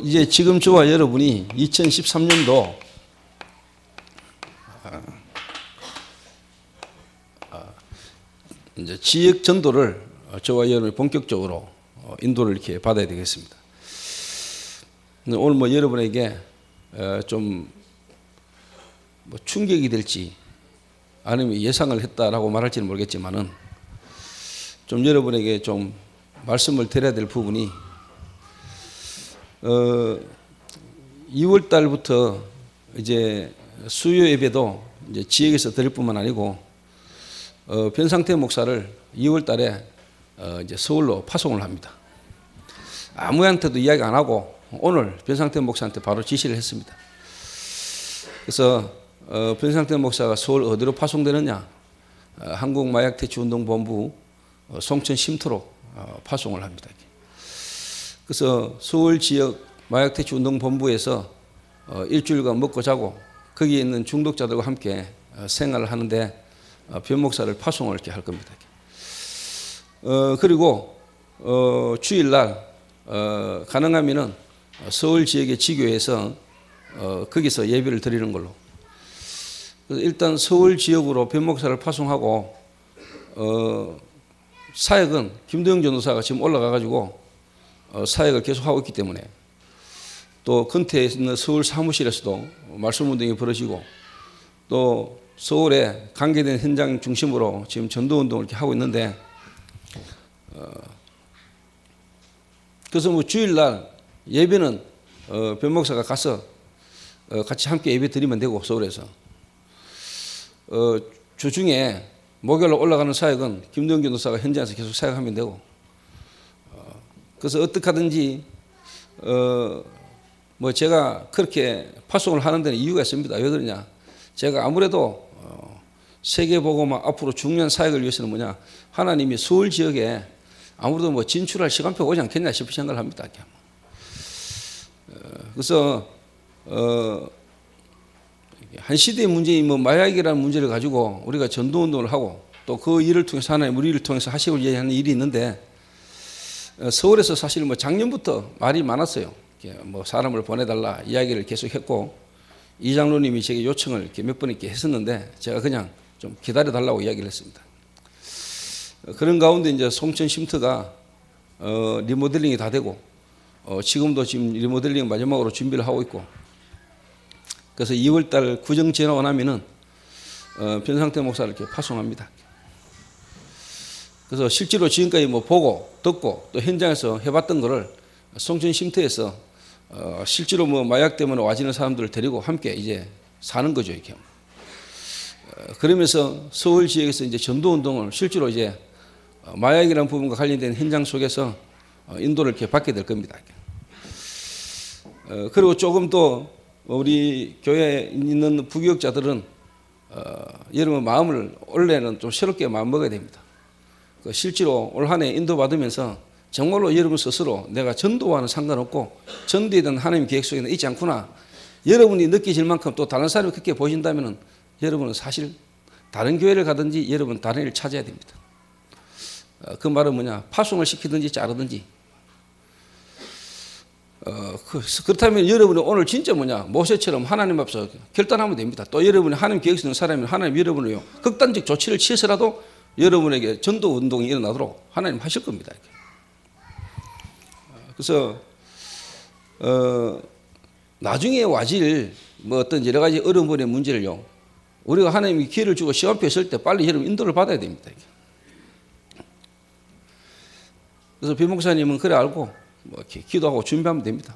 이제 지금 저와 여러분이 2013년도 이제 지역 전도를 저와 여러분이 본격적으로 인도를 이렇게 받아야 되겠습니다. 오늘 뭐 여러분에게 좀 뭐 충격이 될지 아니면 예상을 했다라고 말할지는 모르겠지만은 좀 여러분에게 좀 말씀을 드려야 될 부분이 2월 달부터 이제 수요 예배도 이제 지역에서 드릴 뿐만 아니고 변상태 목사를 2월 달에 이제 서울로 파송을 합니다. 아무한테도 이야기 안 하고 오늘 변상태 목사한테 바로 지시를 했습니다. 그래서 변상태 목사가 서울 어디로 파송되느냐? 한국마약퇴치운동본부 송천 쉼터로 파송을 합니다. 그래서 서울 지역 마약퇴치운동본부에서 일주일간 먹고 자고 거기에 있는 중독자들과 함께 생활을 하는데 변 목사를 파송을 이렇게 할 겁니다. 그리고 주일날 가능하면은 서울 지역의 지교에서 거기서 예배를 드리는 걸로. 일단 서울 지역으로 변 목사를 파송하고 사역은 김도영 전도사가 지금 올라가 가지고 사역을 계속하고 있기 때문에 또 근태에 있는 서울 사무실에서도 말씀 운동이 벌어지고 또 서울에 관계된 현장 중심으로 지금 전도 운동을 이렇게 하고 있는데 그래서 뭐 주일날 예배는 변 목사가 가서 같이 함께 예배 드리면 되고 서울에서 주중에 목요일로 올라가는 사역은 김도영 전도사가 현장에서 계속 사역하면 되고 그래서 어떻게 하든지 뭐 제가 그렇게 파송을 하는 데는 이유가 있습니다. 왜 그러냐? 제가 아무래도 세계복음화 앞으로 중요한 사역을 위해서는 뭐냐? 하나님이 서울 지역에 아무래도 뭐 진출할 시간표가 오지 않겠냐 싶은 생각을 합니다. 그래서 한 시대의 문제인 뭐 마약이라는 문제를 가지고 우리가 전도 운동을 하고 또 그 일을 통해서 하나님 우리를 통해서 하시고 하는 일이 있는데 서울에서 사실 뭐 작년부터 말이 많았어요. 뭐 사람을 보내달라 이야기를 계속했고 이 장로님이 제게 요청을 이렇게 몇 번 이렇게 했었는데 제가 그냥 좀 기다려달라고 이야기를 했습니다. 그런 가운데 이제 송천 쉼터가 리모델링이 다 되고 지금도 지금 리모델링 마지막으로 준비를 하고 있고 그래서 2월달 구정 지나고 나면은 변상태 목사를 이렇게 파송합니다. 그래서 실제로 지금까지 뭐 보고 듣고 또 현장에서 해봤던 거를 송천 쉼터에서 실제로 뭐 마약 때문에 와지는 사람들을 데리고 함께 이제 사는 거죠 이렇게. 그러면서 서울 지역에서 이제 전도 운동을 실제로 이제 마약이라는 부분과 관련된 현장 속에서 인도를 이렇게 받게 될 겁니다. 그리고 조금 또 우리 교회에 있는 부교역자들은 여러분 마음을 올해는 좀 새롭게 마음 먹어야 됩니다. 실제로 올 한 해 인도받으면서 정말로 여러분 스스로 내가 전도와는 상관없고 전도에 대한 하나님 계획 속에는 있지 않구나. 여러분이 느끼실 만큼 또 다른 사람이 그렇게 보신다면 여러분은 사실 다른 교회를 가든지 여러분 다른 일을 찾아야 됩니다. 그 말은 뭐냐? 파송을 시키든지 자르든지. 그렇다면 여러분이 오늘 진짜 뭐냐? 모세처럼 하나님 앞에서 결단하면 됩니다. 또 여러분이 하나님 계획 있는 사람이면 하나님 여러분을 극단적 조치를 취해서라도 여러분에게 전도 운동이 일어나도록 하나님 하실 겁니다. 그래서 나중에 와질 뭐 어떤 여러 가지 어려움의 문제를요. 우리가 하나님이 기회를 주고 시간표 있을 때 빨리 여러분 인도를 받아야 됩니다. 그래서 변 목사님은 그래 알고 뭐 이렇게 기도하고 준비하면 됩니다.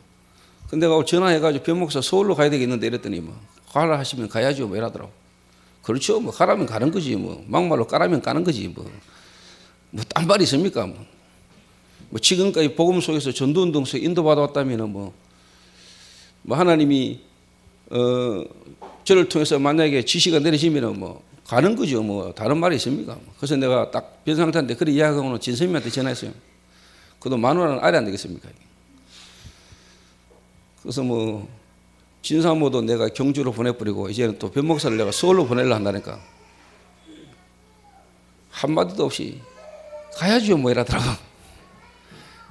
근데 내가 전화해가지고 변 목사 서울로 가야 되겠는데 이랬더니 뭐 가라 하시면 가야죠 뭐 이러더라고. 그렇죠. 뭐 가라면 가는 거지 뭐 막말로 까라면 까는 거지 뭐 딴 말이 있습니까 뭐 지금까지 복음 속에서 전도 운동 속에 인도받아 왔다면은 뭐 하나님이 저를 통해서 만약에 지시가 내려지면은 뭐 가는 거죠 뭐 다른 말이 있습니까? 그래서 내가 딱 변상태한테 그래 이야기하고는 진선님한테 전화했어요. 그도 10,000원은 아래 안 되겠습니까? 그래서 뭐 진사모도 내가 경주로 보내버리고 이제는 또 변 목사를 내가 서울로 보내려 한다니까 한마디도 없이 가야죠 뭐 이러더라고.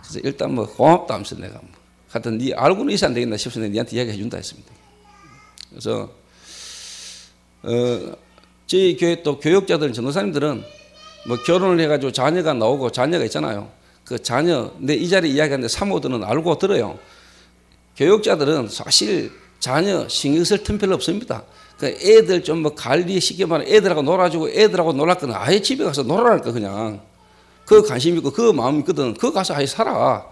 그래서 일단 뭐 고맙다 하면서 내가 뭐 하여튼 네 알고는 있어야 안 되겠나 싶어서 니한테 이야기해 준다 했습니다. 그래서 저희 교회 또 교육자들, 전도사님들은 뭐 결혼을 해가지고 자녀가 나오고 자녀가 있잖아요. 그 자녀, 내 이 자리에 이야기하는데 사모들은 알고 들어요. 교육자들은 사실 자녀 신경 쓸 틈 별로 없습니다. 그 애들 좀 뭐 관리 쉽게 말하면 애들하고 놀아주고 애들하고 놀았거든. 아예 집에 가서 놀아라니까 그냥. 그 관심 있고 그 마음 있거든. 그거 가서 아예 살아.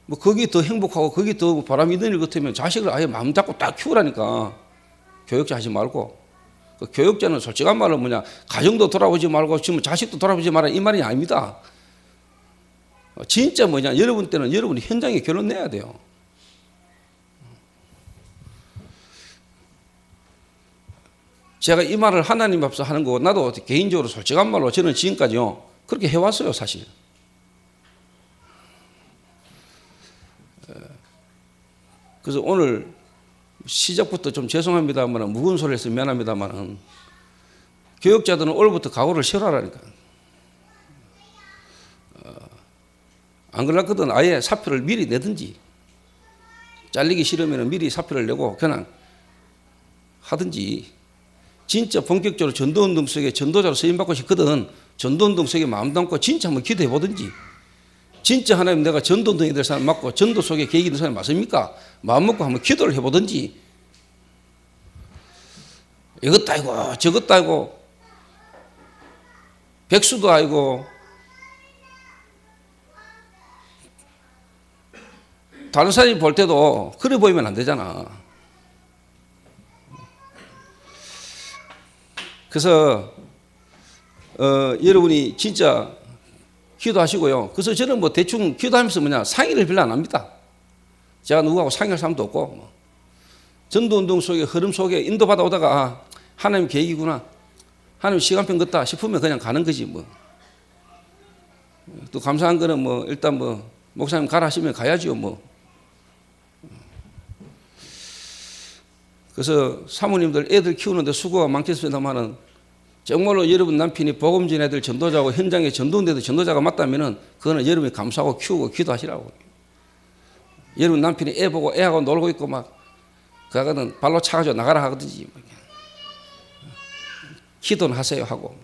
뭐 거기 더 행복하고 거기 더 바람 있는 일 같으면 자식을 아예 마음 잡고 딱 키우라니까. 교육자 하지 말고. 그 교육자는 솔직한 말로 뭐냐, 가정도 돌아보지 말고 지금 자식도 돌아보지 마라 이 말이 아닙니다. 진짜 뭐냐, 여러분 때는 여러분이 현장에 결론 내야 돼요. 제가 이 말을 하나님 앞에서 하는 거고 나도 개인적으로 솔직한 말로 저는 지금까지요 그렇게 해왔어요 사실. 그래서 오늘 시작부터 좀 죄송합니다만 무거운 소리를 해서 미안합니다만 교육자들은 올해부터 각오를 세우라니까. 안 그러거든 아예 사표를 미리 내든지 잘리기 싫으면 미리 사표를 내고 그냥 하든지 진짜 본격적으로 전도운동 속에 전도자로 쓰임받고 싶거든. 전도운동 속에 마음 담고 진짜 한번 기도해 보든지 진짜 하나님 내가 전도운동에 될 사람 맞고 전도 속에 계획이 있는 사람이 맞습니까? 마음 먹고 한번 기도를 해보든지 이것도 아니고 저것도 아니고 백수도 아니고 다른 사람이 볼 때도 그래 보이면 안 되잖아. 그래서 여러분이 진짜 기도하시고요. 그래서 저는 뭐 대충 기도하면서 뭐냐 상의를 별로 안 합니다. 제가 누구하고 상의할 사람도 없고 전도운동 속에 흐름 속에 인도받아 오다가 아, 하나님 계획이구나, 하나님 시간표 같다 싶으면 그냥 가는 거지 뭐. 또 감사한 거는 뭐 일단 뭐 목사님 가라 하시면 가야지요 뭐. 그래서 사모님들 애들 키우는데 수고가 많겠습니다만은 정말로 여러분 남편이 복음 전해야 될 전도자고 현장에 전도인데도 전도자가 맞다면은 그거는 여러분이 감사하고 키우고 기도하시라고. 여러분 남편이 애 보고 애하고 놀고 있고 막 그거는 발로 차가지고 나가라 하든지 기도는 하세요 하고.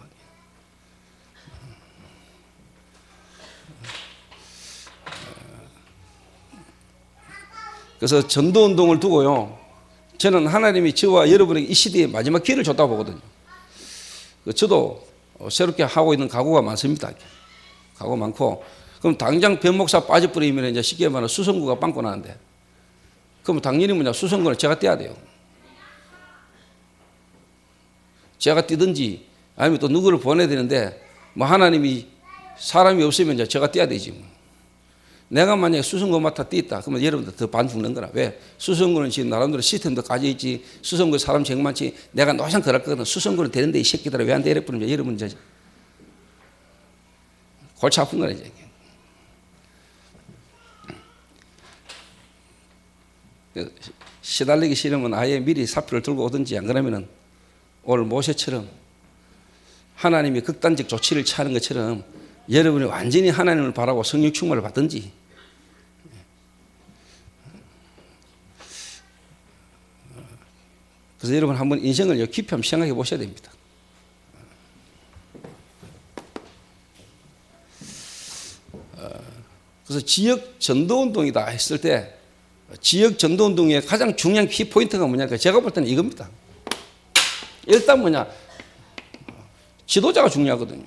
그래서 전도운동을 두고요. 저는 하나님이 저와 여러분에게 이 시대에 마지막 기회를 줬다고 보거든요. 저도 새롭게 하고 있는 각오가 많습니다. 각오 많고, 그럼 당장 변목사 빠져버리면 이제 쉽게 말하면 수성구가 빵꾸 나는데, 그럼 당연히 뭐냐, 수성구를 제가 떼야 돼요. 제가 뛰든지, 아니면 또 누구를 보내야 되는데, 뭐 하나님이 사람이 없으면 이제 제가 떼야 되지 뭐. 내가 만약에 수성구 맡아 뛰었다 그러면 여러분들 더 반 죽는 거라. 왜? 수성구는 지금 나름대로 시스템도 가져있지, 수성구 사람 제일 많지, 내가 노상 그럴 거거든. 수성구는 되는데 이 새끼들아 왜 안 돼? 이래버리면 여러분 이제 골치 아픈 거라 이제. 시달리기 싫으면 아예 미리 사표를 들고 오든지, 안 그러면은 오늘 모세처럼 하나님이 극단적 조치를 취하는 것처럼 여러분이 완전히 하나님을 바라고 성령 충만을 받든지. 그래서 여러분 한번 인생을 깊이 한번 생각해 보셔야 됩니다. 그래서 지역 전도운동이다 했을 때 지역 전도운동의 가장 중요한 키포인트가 뭐냐, 제가 볼 때는 이겁니다. 일단 뭐냐, 지도자가 중요하거든요.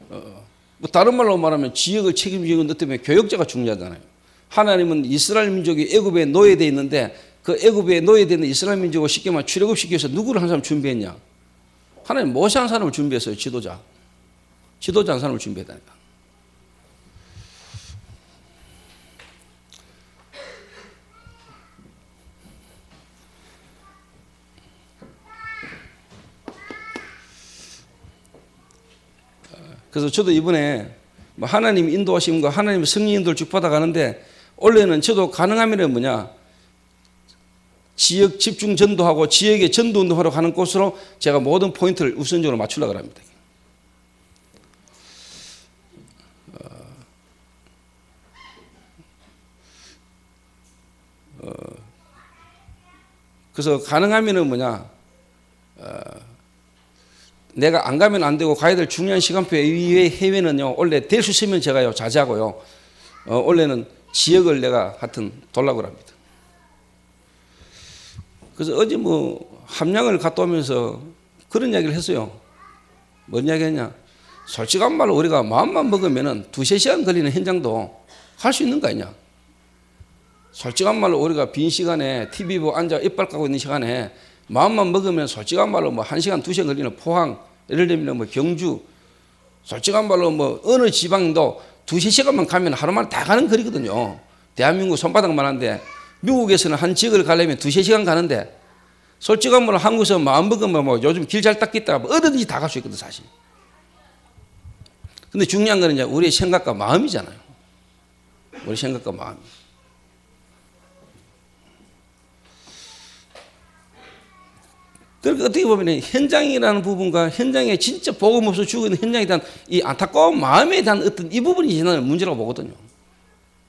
뭐 다른 말로 말하면 지역을 책임지는 것 때문에 교역자가 중요하잖아요. 하나님은 이스라엘 민족이 애굽에 노예되어 있는데 그 애굽에 노예되어 있는 이스라엘 민족을 쉽게 말하면 출애굽시키기 위해서 누구를 한 사람 준비했냐? 하나님 모세 한 사람을 준비했어요. 지도자 한 사람을 준비했다니까. 그래서 저도 이번에 뭐 하나님 인도하심과 하나님의 성령 인도를 쭉 받아가는데, 원래는 저도 가능하면 뭐냐, 지역 집중 전도하고 지역의 전도 운동하러 가는 곳으로 제가 모든 포인트를 우선적으로 맞추려고 합니다. 그래서 가능하면은 내가 안 가면 안 되고 가야 될 중요한 시간표 이외의 해외는요, 원래 될 수 있으면 제가요, 자제하고요, 원래는 지역을 내가 하여튼 돌라고 합니다. 그래서 어제 함양을 갔다 오면서 그런 이야기를 했어요. 뭔 이야기 했냐? 솔직한 말로 우리가 마음만 먹으면은 2~3시간 걸리는 현장도 할 수 있는 거 아니냐? 솔직한 말로 우리가 빈 시간에 TV 보고 앉아 이빨 까고 있는 시간에 마음만 먹으면 솔직한 말로 1시간, 2시간 걸리는 포항, 예를 들면 경주, 솔직한 말로 어느 지방도 2~3시간만 가면 하루만 다 가는 거리거든요. 대한민국 손바닥만 한데 미국에서는 한 지역을 가려면 2~3시간 가는데 솔직한 말로 한국에서 마음 먹으면 요즘 길 잘 닦기 있다가 어디든지 다 갈 수 있거든, 사실. 근데 중요한 거는 이제 우리의 생각과 마음이잖아요. 우리 생각과 마음. 그러니까 어떻게 보면 현장이라는 부분과 현장에 진짜 복음 없어 죽어 있는 현장에 대한 이 안타까운 마음에 대한 어떤 이 부분이 저는 문제라고 보거든요.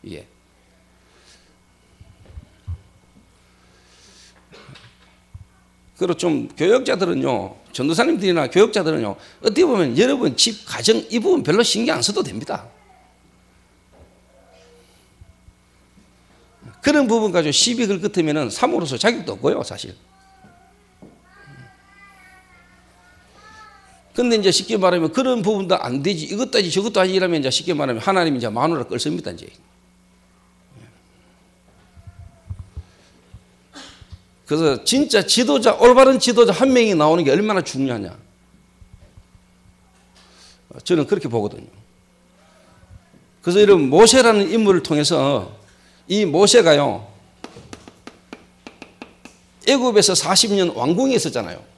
이게. 그리고 좀 교역자들은요, 전도사님들이나 교역자들은요, 어떻게 보면 여러분 집, 가정 이 부분 별로 신경 안 써도 됩니다. 그런 부분 가지고 시비 걸 같으면은 사모로서 자격도 없고요, 사실. 근데 이제 쉽게 말하면 그런 부분도 안 되지, 이것도 하지, 저것도 하지 이러면 이제 쉽게 말하면 하나님이 이제 마누라 끌습니다, 이제. 그래서 진짜 지도자, 올바른 지도자 한 명이 나오는 게 얼마나 중요하냐. 저는 그렇게 보거든요. 그래서 이런 모세라는 인물을 통해서 이 모세가요, 애굽에서 40년 왕궁에 있었잖아요.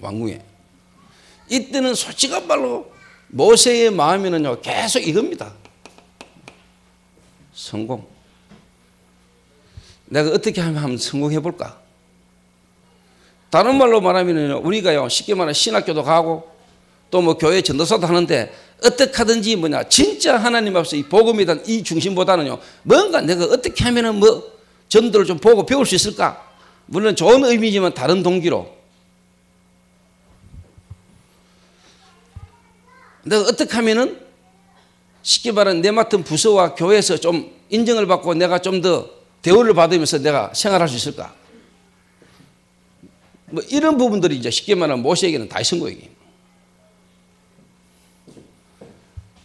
왕궁에. 이때는 솔직한 말로 모세의 마음에는요, 계속 이겁니다. 성공. 내가 어떻게 하면 한번 성공해 볼까? 다른 말로 말하면요, 우리가요, 쉽게 말하면 신학교도 가고 또 교회 전도사도 하는데 어떻게 하든지 진짜 하나님 앞에서 이 복음에 대한 이 중심보다는요, 뭔가 내가 어떻게 하면은 전도를 좀 보고 배울 수 있을까? 물론 좋은 의미지만 다른 동기로 내가 어떻게 하면은 쉽게 말하면 내 맡은 부서와 교회에서 좀 인정을 받고 내가 좀 더 대우를 받으면서 내가 생활할 수 있을까? 이런 부분들이 이제 쉽게 말하면 모세에게는 다 있은 거예요.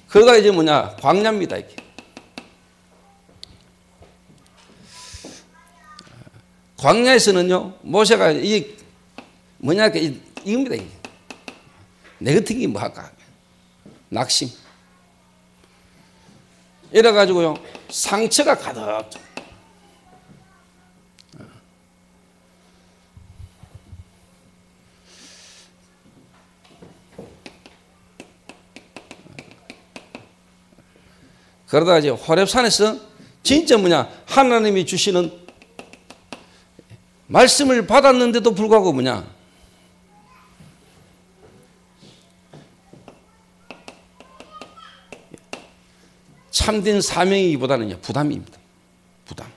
그가 이제 광야입니다, 이게. 광야에서는요, 모세가 이겁니다, 이게. 내 같은 게 뭐 할까? 낙심. 이래가지고요, 상처가 가득. 그러다가 이제 호렙산에서 진짜 하나님이 주시는 말씀을 받았는데도 불구하고 참된 사명이기보다는 부담입니다. 부담.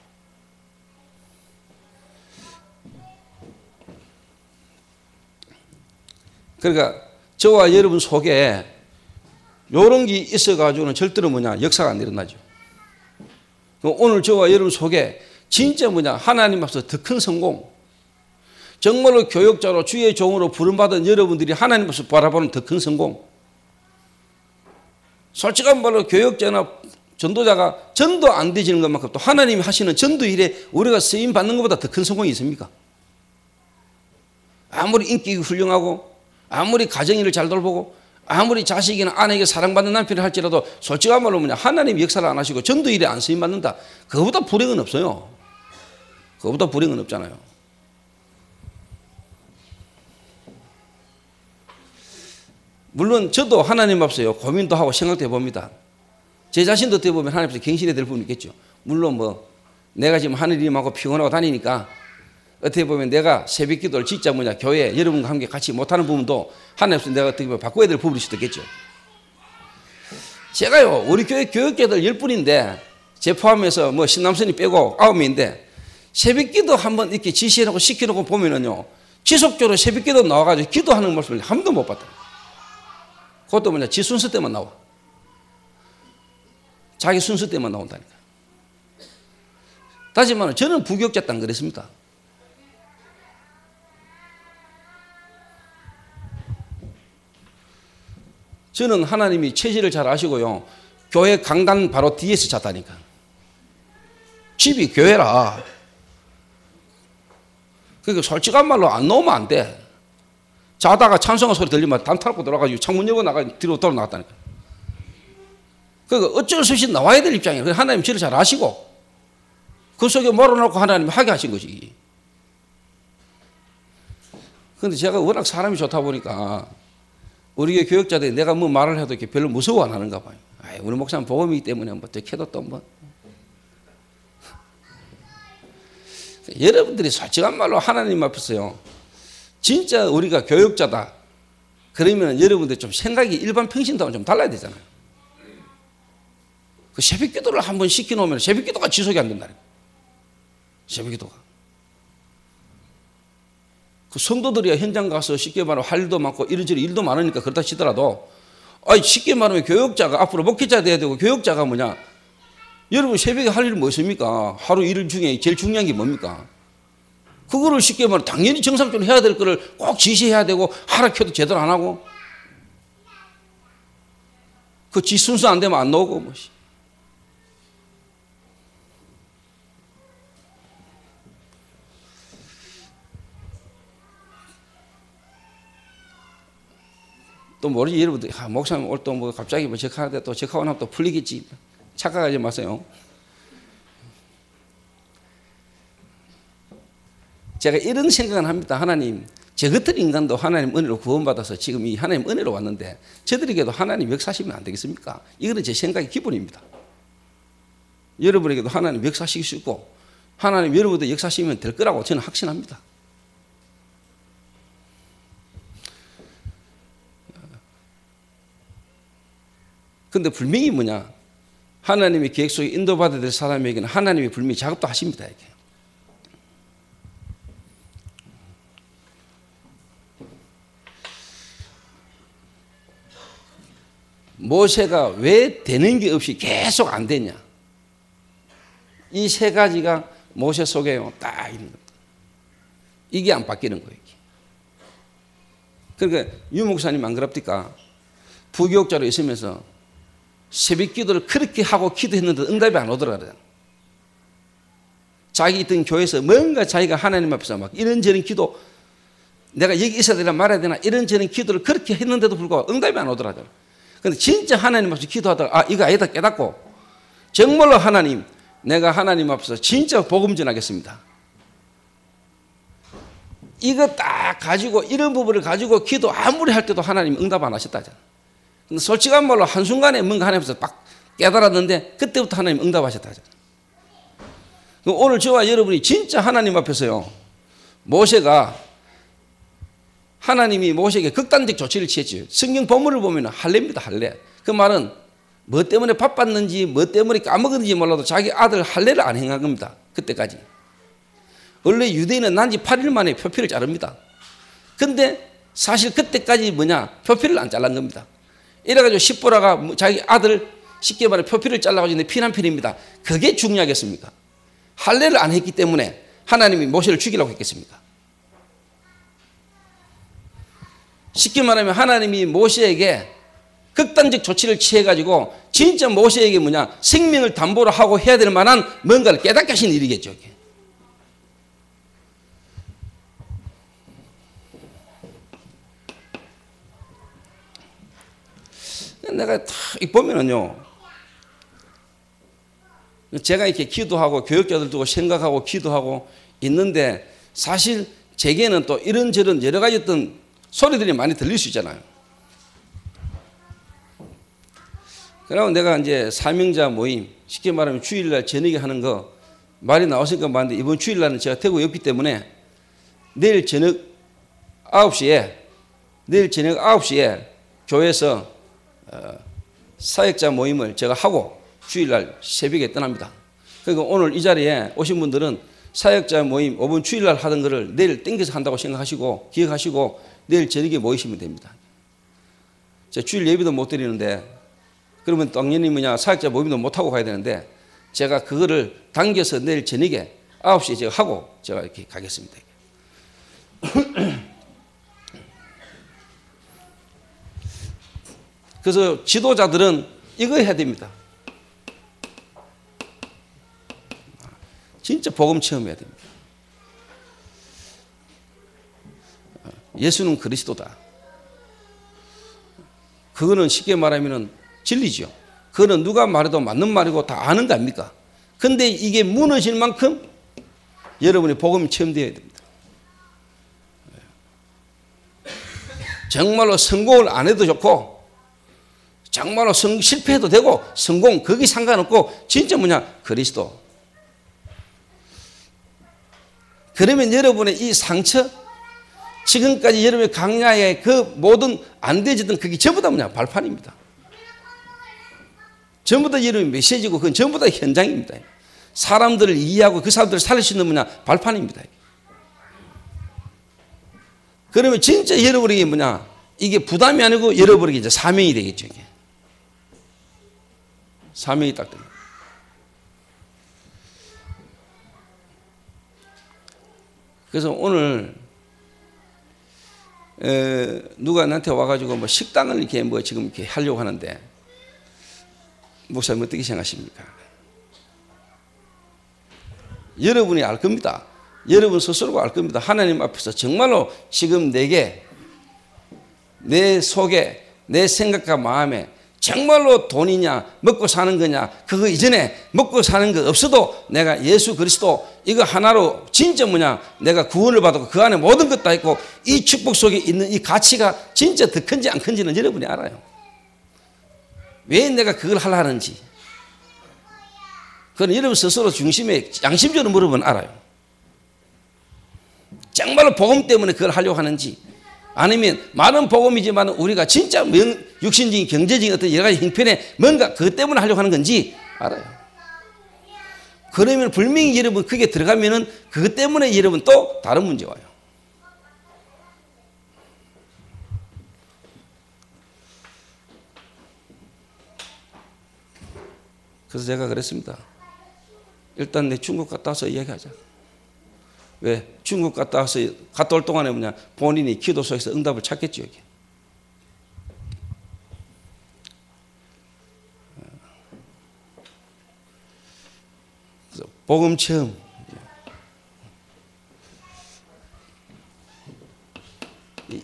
그러니까 저와 여러분 속에 이런 게 있어가지고는 절대로 역사가 안 일어나죠. 오늘 저와 여러분 속에 진짜 하나님 앞에서 더 큰 성공, 정말로 교역자로 주의 종으로 부름받은 여러분들이 하나님 앞에서 바라보는 더 큰 성공. 솔직한 말로 교역자나 전도자가 전도 안 되지는 것만큼 또 하나님이 하시는 전도 일에 우리가 쓰임 받는 것보다 더 큰 성공이 있습니까? 아무리 인격이 훌륭하고 아무리 가정일을 잘 돌보고 아무리 자식이나 아내에게 사랑받는 남편이 할지라도 솔직한 말로 하나님 역사를 안 하시고 전도 일에 안 쓰임 받는다. 그거보다 불행은 없어요. 그거보다 불행은 없잖아요. 물론 저도 하나님 앞서요, 고민도 하고 생각도 해봅니다. 제 자신도 어떻게 보면 하나님 앞에서 갱신해야 될 부분이 있겠죠. 물론 내가 지금 하느님하고 피곤하고 다니니까 어떻게 보면 내가 새벽 기도를 진짜 교회 여러분과 함께 같이 못하는 부분도 하나님께서 내가 어떻게 보면 바꿔야 될 부분일 수도 있겠죠. 제가요, 우리 교회 교육자들 10분인데, 제 포함해서 신남선이 빼고 9명인데, 새벽 기도 한번 이렇게 지시해놓고 시켜놓고 보면은요, 지속적으로 새벽 기도 나와가지고 기도하는 모습을 한 번도 못 봤다. 그것도 지 순서 때만 나와. 자기 순서 때만 나온다니까. 다시 말하면 저는 부교육자 때 안 그랬습니다. 저는 하나님이 체질을 잘 아시고요. 교회 강단 바로 뒤에서 잤다니까. 집이 교회라. 그러니까 솔직한 말로 안 나오면 안 돼. 자다가 찬송가 소리 들리면 담 털고 들어가지고 창문 열고 뒤로 돌아 나갔다니까. 그러니까 어쩔 수 없이 나와야 될 입장이에요. 하나님 저를 잘 아시고 그 속에 몰아넣고 하나님이 하게 하신 거지. 그런데 제가 워낙 사람이 좋다 보니까 우리 교육자들이 내가 말을 해도 이렇게 별로 무서워 안 하는가 봐요. 아이, 우리 목사는 복음이기 때문에 캐도 또 여러분들이 솔직한 말로 하나님 앞에서요, 진짜 우리가 교육자다 그러면 여러분들 좀 생각이 일반 평신도하고는 좀 달라야 되잖아요. 그 새벽 기도를 한번 시켜놓으면 새벽 기도가 지속이 안 된다니까. 새벽 기도가. 그 성도들이 현장 가서 쉽게 말하면 할 일도 많고 이런저런 일도 많으니까 그렇다 치더라도, 쉽게 말하면 교육자가 앞으로 목회자 돼야 되고, 교육자가 여러분 새벽에 할 일은 뭐 있습니까? 하루 일 중에 제일 중요한 게 뭡니까? 그거를 쉽게 말하면 당연히 정상적으로 해야 될 거를 꼭 지시해야 되고, 하락해도 제대로 안 하고, 그 지 순서 안 되면 안 나오고 또 모르지. 여러분들, 목사님 오늘 또 갑자기 적하는데 또 적하고 나면 또 풀리겠지. 착각하지 마세요. 제가 이런 생각을 합니다. 하나님, 저 같은 인간도 하나님 은혜로 구원받아서 지금 이 하나님 은혜로 왔는데 저들에게도 하나님 역사하시면 안 되겠습니까? 이거는 제 생각의 기본입니다. 여러분에게도 하나님 역사하시기 쉽고 하나님 여러분도 역사하시면 될 거라고 저는 확신합니다. 근데 분명히 하나님의 계획 속에 인도받아야 될 사람에게는 하나님이 분명히 작업도 하십니다. 이게. 모세가 왜 되는 게 없이 계속 안 되냐? 이 세 가지가 모세 속에 딱 있는 겁니다. 이게 안 바뀌는 거예요. 그러니까 유 목사님 안 그럽니까? 부교육자로 있으면서 새벽 기도를 그렇게 하고 기도했는데 응답이 안 오더라고요. 자기 있던 교회에서 뭔가 자기가 하나님 앞에서 이런저런 기도, 내가 여기 있어야 되나 말아야 되나 이런저런 기도를 그렇게 했는데도 불구하고 응답이 안 오더라고요. 근데 진짜 하나님 앞에서 기도하다가 이거 아니다 깨닫고 정말로 하나님, 내가 하나님 앞에서 진짜 복음 전하겠습니다. 이거 딱 가지고 이런 부분을 가지고 기도 아무리 할 때도 하나님 응답 안 하셨다잖아요. 근데 솔직한 말로 한순간에 뭔가 하나님께서 막 깨달았는데 그때부터 하나님 응답하셨다잖아요. 오늘 저와 여러분이 진짜 하나님 앞에서요, 모세가 하나님이 모세에게 극단적 조치를 취했죠. 성경 본문을 보면 할례입니다. 할례. 그 말은 뭐 때문에 바빴는지 뭐 때문에 까먹었는지 몰라도 자기 아들 할례를 안 행한 겁니다. 그때까지. 원래 유대인은 난지 8일 만에 표피를 자릅니다. 근데 사실 그때까지 표피를 안 잘란 겁니다. 이래가지고 십보라가 자기 아들 쉽게 말해 표피를 잘라가지고 피난 편입니다. 그게 중요하겠습니까? 할례를 안 했기 때문에 하나님이 모세를 죽이려고 했겠습니까? 쉽게 말하면 하나님이 모세에게 극단적 조치를 취해가지고 진짜 모세에게 생명을 담보로 하고 해야 될 만한 뭔가를 깨닫게 하신 일이겠죠. 이게. 내가 딱 보면은요, 제가 이렇게 기도하고 교육자들 두고 생각하고 기도하고 있는데 사실 제게는 또 이런저런 여러 가지 어떤 소리들이 많이 들릴 수 있잖아요. 그러고 내가 이제 사명자 모임, 쉽게 말하면 주일날 저녁에 하는 거, 말이 나왔으니까 말인데 이번 주일날은 제가 대구에 없기 때문에 내일 저녁 9시에 교회에서 사역자 모임을 제가 하고 주일날 새벽에 떠납니다. 그러니까 오늘 이 자리에 오신 분들은 사역자 모임 5번 주일날 하던 거를 내일 땡겨서 한다고 생각하시고 기억하시고 내일 저녁에 모이시면 됩니다. 제가 주일 예비도 못 드리는데 그러면 당연히 사역자 모임도 못하고 가야 되는데 제가 그거를 당겨서 내일 저녁에 9시에 제가 하고 제가 이렇게 가겠습니다. 그래서 지도자들은 이거 해야 됩니다. 진짜 복음 체험해야 됩니다. 예수는 그리스도다. 그거는 쉽게 말하면 진리죠. 그거는 누가 말해도 맞는 말이고 다 아는 거 아닙니까? 근데 이게 무너질 만큼 여러분이 복음 체험되어야 됩니다. 정말로 성공을 안 해도 좋고 정말로 실패해도 되고 성공 거기 상관없고 진짜 그리스도. 그러면 여러분의 이 상처 지금까지 여러분의 강야의 그 모든 안 되지던 그게 전부 다 발판입니다. 전부 다 여러분의 메시지고 그건 전부 다 현장입니다. 사람들을 이해하고 그 사람들을 살릴 수 있는 발판입니다. 그러면 진짜 여러분에게 이게 부담이 아니고 여러분에게 이제 사명이 되겠죠. 이게. 사명이 딱 됩니다. 그래서 오늘 누가 나한테 와가지고 식당을 이렇게 지금 이렇게 하려고 하는데 목사님 어떻게 생각하십니까? 여러분이 알 겁니다. 여러분 스스로가 알 겁니다. 하나님 앞에서 정말로 지금 내게 내 속에 내 생각과 마음에 정말로 돈이냐 먹고 사는 거냐 그거 이전에 먹고 사는 거 없어도 내가 예수 그리스도 이거 하나로 진짜 내가 구원을 받았고 그 안에 모든 것 다 있고 이 축복 속에 있는 이 가치가 진짜 더 큰지 안 큰지는 여러분이 알아요. 왜 내가 그걸 하려 하는지 그건 여러분 스스로 중심에 양심적으로 물어보면 알아요. 정말로 복음 때문에 그걸 하려고 하는지 아니면 많은 복음이지만 우리가 진짜 육신적인 경제적인 어떤 여러 가지 형편에 뭔가 그것 때문에 하려고 하는 건지 알아요. 그러면 분명히 여러분 그게 들어가면은 그것 때문에 여러분 또 다른 문제 와요. 그래서 제가 그랬습니다. 일단 내 중국 갔다 와서 이야기하자. 왜? 중국 갔다 올 동안에 본인이 기도 속에서 응답을 찾겠죠. 여기. 그래서 복음 체험.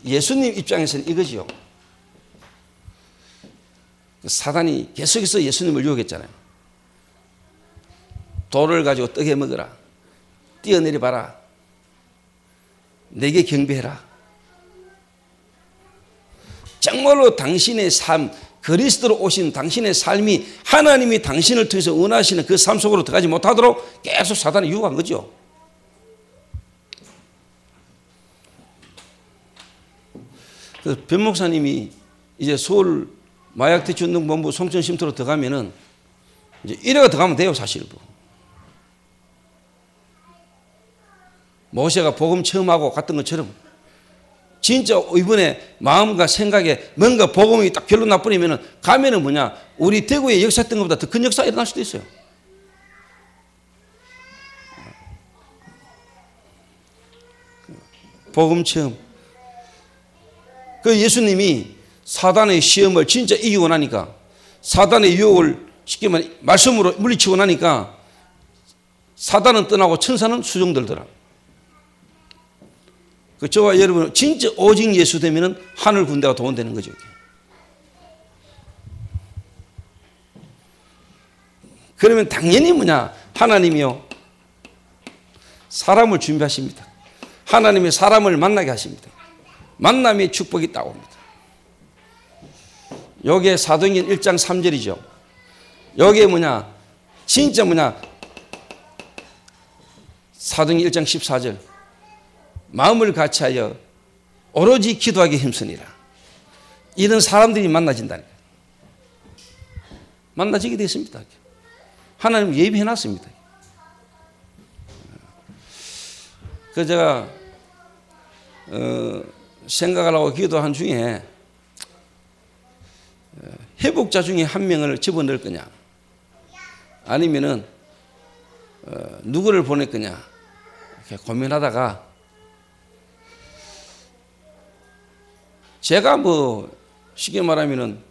예수님 입장에서는 이거지요. 사단이 계속해서 예수님을 유혹했잖아요. 돌을 가지고 떡에 먹어라. 뛰어내려 봐라. 내게 경배해라. 정말로 당신의 삶, 그리스도로 오신 당신의 삶이 하나님이 당신을 통해서 원하시는 그 삶 속으로 들어가지 못하도록 계속 사단이 유혹한 거죠. 그래서 변 목사님이 이제 서울 마약대치운동본부 송천쉼터로 들어가면은 이제 1회가 들어가면 돼요, 사실. 모세가 복음 처음 하고 갔던 것처럼 진짜 이번에 마음과 생각에 뭔가 복음이 딱 결론 나버리면은 가면은 우리 대구에 역사했던 것보다 더 큰 역사가 일어날 수도 있어요. 복음 체험. 그 예수님이 사단의 시험을 진짜 이기고 나니까 사단의 유혹을 쉽게 말해 말씀으로 물리치고 나니까 사단은 떠나고 천사는 수종들더라. 저와 여러분은 진짜 오직 예수 되면은 하늘 군대가 동원되는 거죠. 그러면 당연히 하나님이요. 사람을 준비하십니다. 하나님이 사람을 만나게 하십니다. 만남의 축복이 따옵니다. 요게 사도행전 1장 3절이죠. 요게 진짜 사도행전 1장 14절 마음을 같이하여 오로지 기도하기 힘쓰니라. 이런 사람들이 만나진다니까. 만나지게 됐습니다. 하나님 예비해놨습니다. 그 제가 생각하려고 기도한 중에 회복자 중에 한 명을 집어넣을 거냐 아니면은 누구를 보낼 거냐 이렇게 고민하다가 제가 뭐 쉽게 말하면은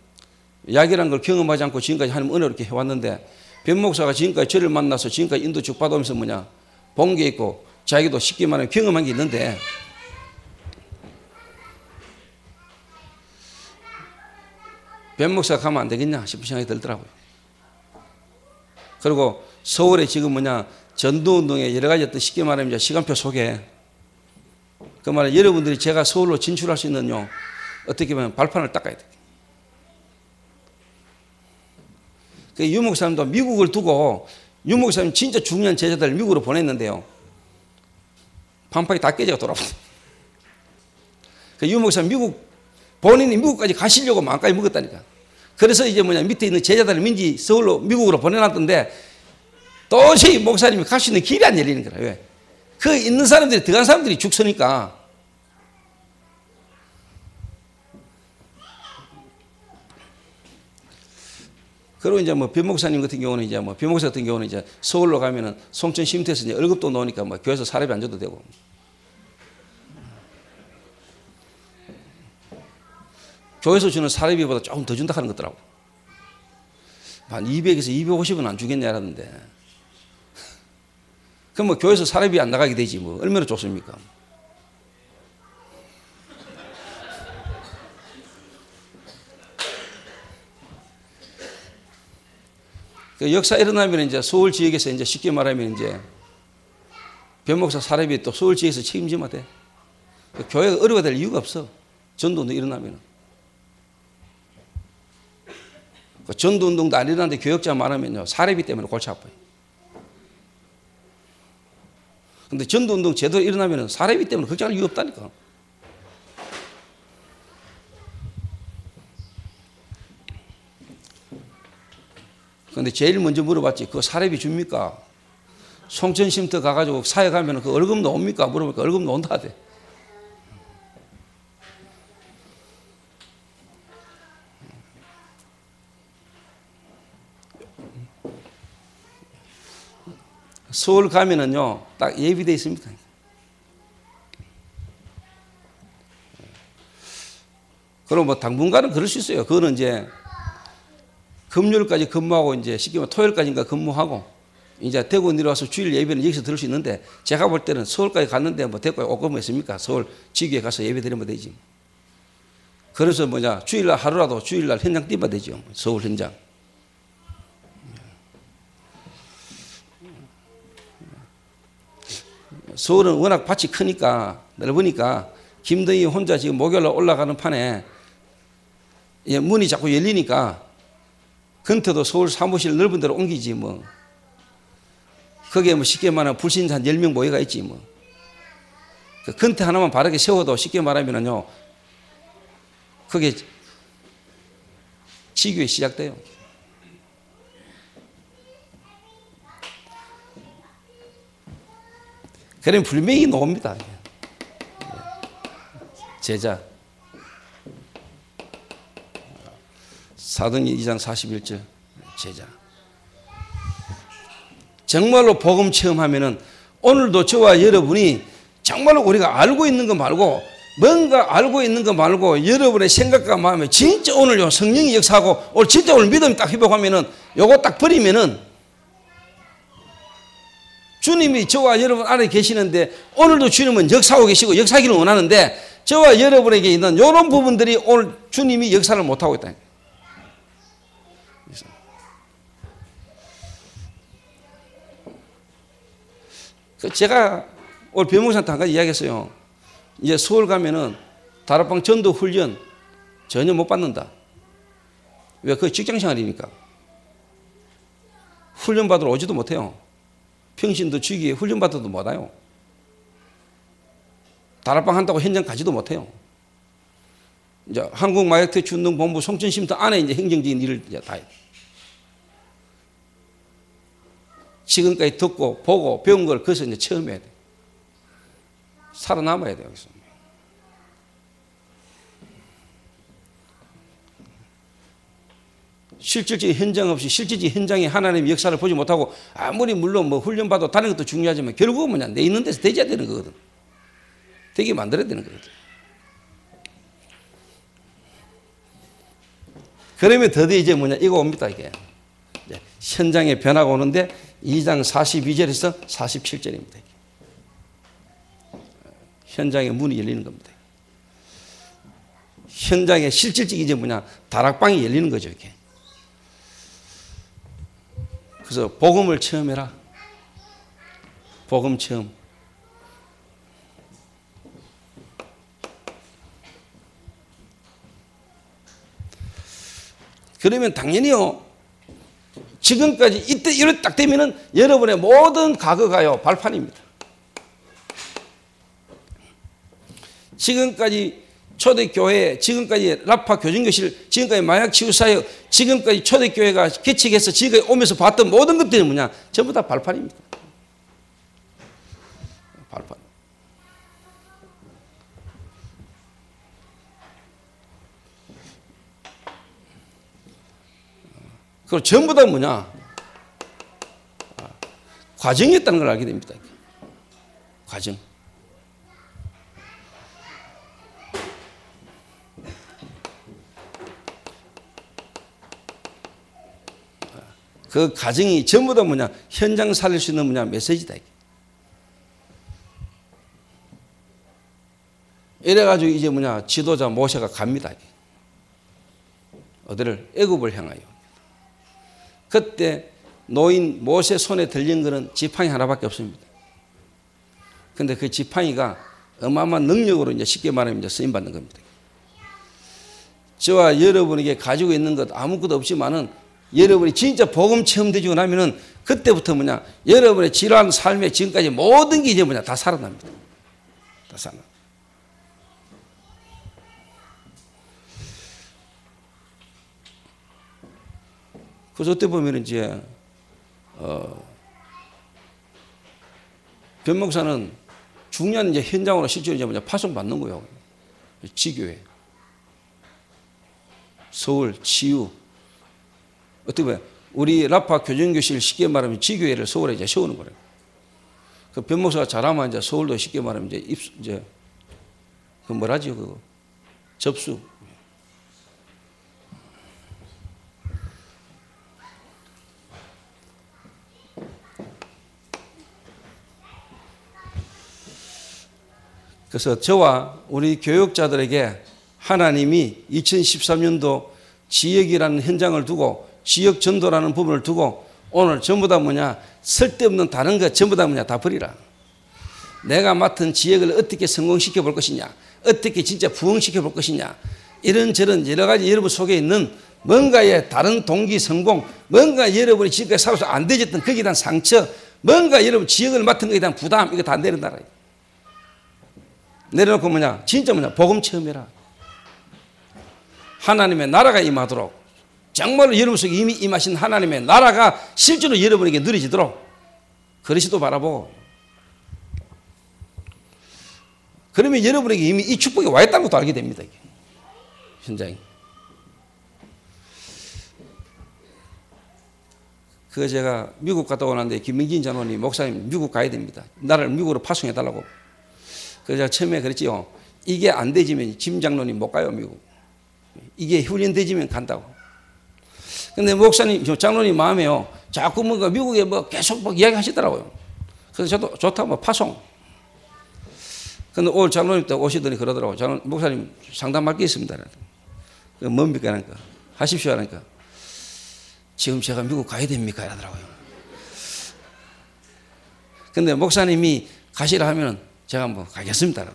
약이라는 걸 경험하지 않고 지금까지 하나님 은혜로 이렇게 해왔는데 변 목사가 지금까지 저를 만나서 지금까지 인도 쭉 받아오면서 뭐냐 본 게 있고 자기도 쉽게 말하면 경험한 게 있는데 변 목사가 가면 안 되겠냐 싶은 생각이 들더라고요. 그리고 서울에 지금 뭐냐 전도운동에 여러 가지 어떤 쉽게 말하면 이제 시간표 속에 그 말은 여러분들이 제가 서울로 진출할 수 있는요 어떻게 보면 발판을 닦아야 돼요. 그 유 목사님도 미국을 두고 유 목사님 진짜 중요한 제자들을 미국으로 보냈는데요. 판판이 다 깨져가 돌아왔어요. 그 유 목사님 본인이 미국까지 가시려고 마음까지 먹었다니까. 그래서 이제 뭐냐 밑에 있는 제자들을 민지 서울로 미국으로 보내놨던데 도저히 목사님이 갈 수 있는 길이 안 열리는 거라. 왜? 그 있는 사람들이 들어간 사람들이 죽서니까. 그리고 이제 뭐 변 목사님 같은 경우는 이제 뭐 변 목사 같은 경우는 이제 서울로 가면은 송천 쉼터에서 이제 월급도 나오니까 뭐 교회에서 사례비 안 줘도 되고. 교회에서 주는 사례비보다 조금 더 준다 하는 것더라고. 한 200에서 250은 안 주겠냐 하는데. 그럼 뭐 교회에서 사례비 안 나가게 되지 뭐 얼마나 좋습니까? 그 역사 일어나면 이제 서울 지역에서 이제 쉽게 말하면 이제 변 목사 사례비 또 서울 지역에서 책임지면 돼. 교회가 어려워야 될 이유가 없어. 전도운동 일어나면. 전도운동도 안 일어나는데 교역자 많으면요 사례비 때문에 골치 아파요. 근데 전도운동 제대로 일어나면 사례비 때문에 걱정할 이유 없다니까. 근데 제일 먼저 물어봤지. 그 사례비 줍니까? 송천 쉼터 가가지고 사회 가면 그 월급 나옵니까? 물어보니까 월급 나온다 하대. 서울 가면은요, 딱 예비되어 있습니다. 그럼 뭐 당분간은 그럴 수 있어요. 그거는 이제 금요일까지 근무하고 이제 쉽게 말하면 토요일까지인가 근무하고 이제 대구 내려와서 주일 예배는 여기서 들을 수 있는데 제가 볼 때는 서울까지 갔는데 뭐 대구에 오고 뭐 있습니까? 서울 지구에 가서 예배 드리면 되지. 그래서 뭐냐 주일날 하루라도 주일날 현장 뛰어야 되죠. 서울 현장. 서울은 워낙 밭이 크니까 넓으니까 김동희 혼자 지금 목요일날 올라가는 판에 문이 자꾸 열리니까 근태도 서울 사무실 넓은 데로 옮기지 뭐. 거기에 뭐 쉽게 말하면 불신자 한 10명 모여가 있지 뭐. 그 근태 하나만 바르게 세워도 쉽게 말하면은요. 그게 지교에 시작돼요. 그러면 분명히 나옵니다. 제자. 사도행전 2장 41절 제자. 정말로 복음 체험하면은 오늘도 저와 여러분이 정말로 우리가 알고 있는 거 말고 뭔가 알고 있는 거 말고 여러분의 생각과 마음에 진짜 오늘요 성령이 역사하고 오늘 진짜 오늘 믿음이 딱 회복하면은 요거 딱 버리면은 주님이 저와 여러분 안에 계시는데 오늘도 주님은 역사하고 계시고 역사하기를 원하는데 저와 여러분에게 있는 이런 부분들이 오늘 주님이 역사를 못하고 있다. 제가 오늘 변목사한테 한 가지 이야기했어요. 이제 서울 가면은 다락방 전도 훈련 전혀 못 받는다. 왜? 그게 직장 생활이니까. 훈련 받으러 오지도 못해요. 평신도 주기에 훈련받아도 못해요. 다락방 한다고 현장 가지도 못해요. 이제 한국마약퇴치운동본부 송천쉼터 안에 이제 행정적인 일을 이제 다 해요. 지금까지 듣고 보고 배운 걸 거기서 이제 처음 해야 돼요. 살아남아야 돼요. 여기서. 실질적인 현장 없이 실질적인 현장에 하나님의 역사를 보지 못하고 아무리 물론 뭐 훈련받아 다른 것도 중요하지만 결국은 뭐냐 내 있는 데서 되져야 되는 거거든. 되게 만들어야 되는 거거든. 그러면 드디어 이제 뭐냐 이거 옵니다. 이게 현장의 변화가 오는데 2장 42절에서 47절입니다. 현장의 문이 열리는 겁니다. 현장에 실질적인 이제 뭐냐 다락방이 열리는 거죠. 이렇게. 그래서 복음을 체험해라. 복음 체험. 그러면 당연히요. 지금까지 이때 이럴 딱 되면은 여러분의 모든 과거가요 발판입니다. 지금까지 초대교회, 지금까지 라파 교정교실, 지금까지 마약치유사역, 지금까지 초대교회가 개척해서 지금까지 오면서 봤던 모든 것들이 뭐냐 전부 다 발판입니다. 발판. 그리고 전부 다 뭐냐 과정이었다는 걸 알게 됩니다. 과정. 그 과정이 전부 다 뭐냐 현장 살릴 수 있는 뭐냐 메시지다. 이래가지고 이제 뭐냐 지도자 모세가 갑니다. 어디를 애굽을 향하여. 그때 노인 모세 손에 들린 것은 지팡이 하나밖에 없습니다. 근데 그 지팡이가 어마어마한 능력으로 이제 쉽게 말하면 이제 쓰임 받는 겁니다. 저와 여러분에게 가지고 있는 것 아무것도 없지만은 여러분이 진짜 복음 체험되지고 나면은 그때부터 뭐냐 여러분의 지루한 삶에 지금까지 모든 게 이제 뭐냐 다 살아납니다. 다 살아나. 그래서 어떻게 보면 이제 변 목사는 중요한 이제 현장으로 실제로 이제 뭐냐 파송 받는 거예요. 지교회, 서울, 치유. 어떻게 보면 우리 라파 교정교실 쉽게 말하면 지교회를 서울에 이제 세우는 거예요. 그 변 목사가 잘하면 이제 서울도 쉽게 말하면 이제 이제 그 뭐라지 그 접수. 그래서 저와 우리 교육자들에게 하나님이 2013년도 지역이라는 현장을 두고 지역 전도라는 부분을 두고 오늘 전부 다 뭐냐 쓸데없는 다른 것 전부 다 뭐냐 다 버리라. 내가 맡은 지역을 어떻게 성공시켜 볼 것이냐, 어떻게 진짜 부흥시켜 볼 것이냐, 이런저런 여러 가지 여러분 속에 있는 뭔가의 다른 동기 성공, 뭔가 여러분이 지금까지 살아서 안 되졌던 거기에 대한 상처, 뭔가 여러분 지역을 맡은 것에 대한 부담, 이거 다 내려놔라. 내려놓고 뭐냐 진짜 뭐냐 복음 체험해라. 하나님의 나라가 임하도록 정말로 여러분 속에 이미 임하신 하나님의 나라가 실제로 여러분에게 누려지도록 그리스도 바라보고, 그러면 여러분에게 이미 이 축복이 와 있다는 것도 알게 됩니다. 이게. 현장에. 그 제가 미국 갔다 오는데 김민진 장로님 목사님 미국 가야 됩니다. 나를 미국으로 파송해 달라고. 그래서 제가 처음에 그랬지요. 이게 안 되지면 김 장로님 못 가요 미국. 이게 훈련되지면 간다고. 근데 목사님, 장로님 마음에요. 자꾸 뭔가 미국에 뭐 계속 막 이야기 하시더라고요. 그래서 저도 좋다고 뭐 파송. 근데 오늘 장로님 때 오시더니 그러더라고요. 장로님, 목사님 상담할 게 있습니다. 뭡니까? 하니까. 하십시오. 하니까. 지금 제가 미국 가야 됩니까? 이러더라고요. 근데 목사님이 가시라 하면 제가 한번 가겠습니다.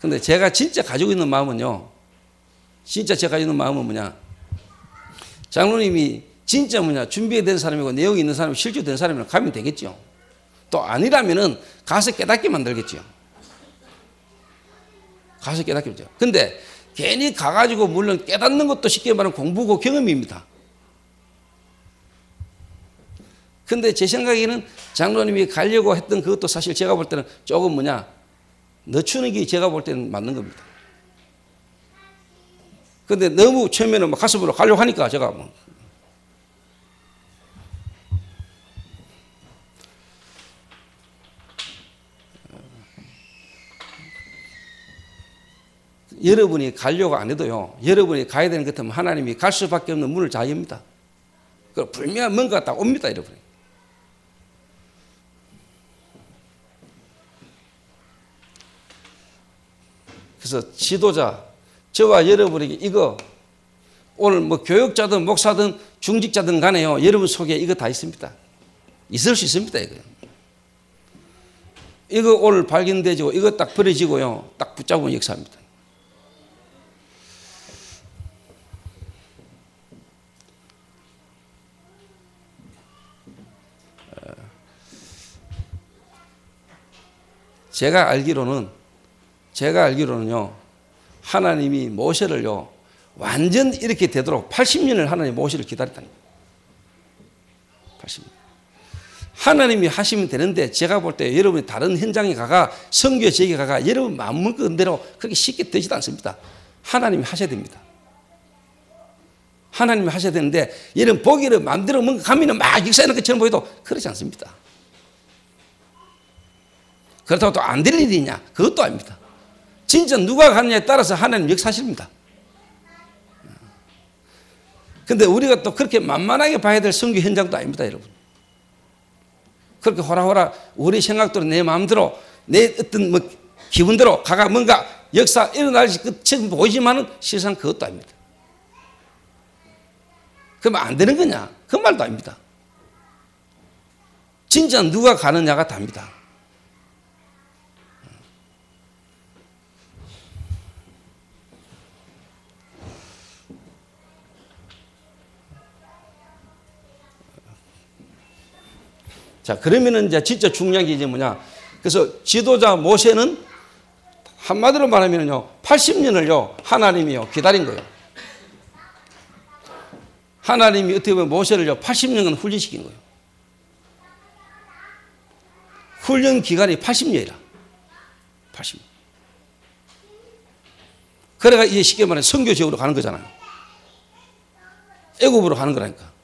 근데 제가 진짜 가지고 있는 마음은요. 진짜 제가 가지고 있는 마음은 뭐냐. 장로님이 진짜 준비된 사람이고 내용이 있는 사람이 실제 된 사람이면 가면 되겠죠. 또 아니라면은 가서 깨닫게 만들겠죠. 가서 깨닫게 만들죠. 근데 괜히 가가지고 물론 깨닫는 것도 쉽게 말하면 공부고 경험입니다. 근데 제 생각에는 장로님이 가려고 했던 그것도 사실 제가 볼 때는 조금 늦추는 게 제가 볼 때는 맞는 겁니다. 근데 너무 처음에는 가슴으로 가려고 하니까 제가 여러분이 가려고 안 해도요, 여러분이 가야 되는 것 같으면 하나님이 갈 수밖에 없는 문을 잘 엽니다. 그 분명한 뭔가 딱 옵니다, 여러분이. 그래서 지도자, 저와 여러분에게 이거 오늘 교육자든 목사든 중직자든 간에요, 여러분 속에 이거 다 있습니다. 있을 수 있습니다, 이거 오늘 발견되지고 이거 딱 버려지고요, 딱 붙잡은 역사입니다. 제가 알기로는요, 하나님이 모세를요, 완전 이렇게 되도록 80년을 하나님 모세를 기다렸다는 거예요. 80년. 하나님이 하시면 되는데, 제가 볼 때 여러분이 다른 현장에 가가, 선교 지역에 가가, 여러분 마음먹은 대로 그렇게 쉽게 되지도 않습니다. 하나님이 하셔야 됩니다. 하나님이 하셔야 되는데, 여러분 보기를 마음대로 뭔가 가면은 막 역사하는 것처럼 보여도 그렇지 않습니다. 그렇다고 또 안 될 일이 있냐? 그것도 아닙니다. 진짜 누가 가느냐에 따라서 하나님 역사하십니다. 근데 우리가 또 그렇게 만만하게 봐야 될 선교 현장도 아닙니다, 여러분. 그렇게 호라호라 우리 생각대로 내 마음대로 내 어떤 기분대로 가가 뭔가 역사 일어날지 끝처럼 보이지만은 실상 그것도 아닙니다. 그러면 안 되는 거냐? 그 말도 아닙니다. 진짜 누가 가느냐가 답니다. 자, 그러면은 이제 진짜 중요한 게 이제 뭐냐. 그래서 지도자 모세는 한마디로 말하면요, 80년을요, 하나님이요, 기다린 거예요. 하나님이 어떻게 보면 모세를요, 80년간 훈련시킨 거예요. 훈련 기간이 80년이라. 80년. 그래가 이제 쉽게 말하면 선교 지역으로 가는 거잖아요. 애굽으로 가는 거라니까.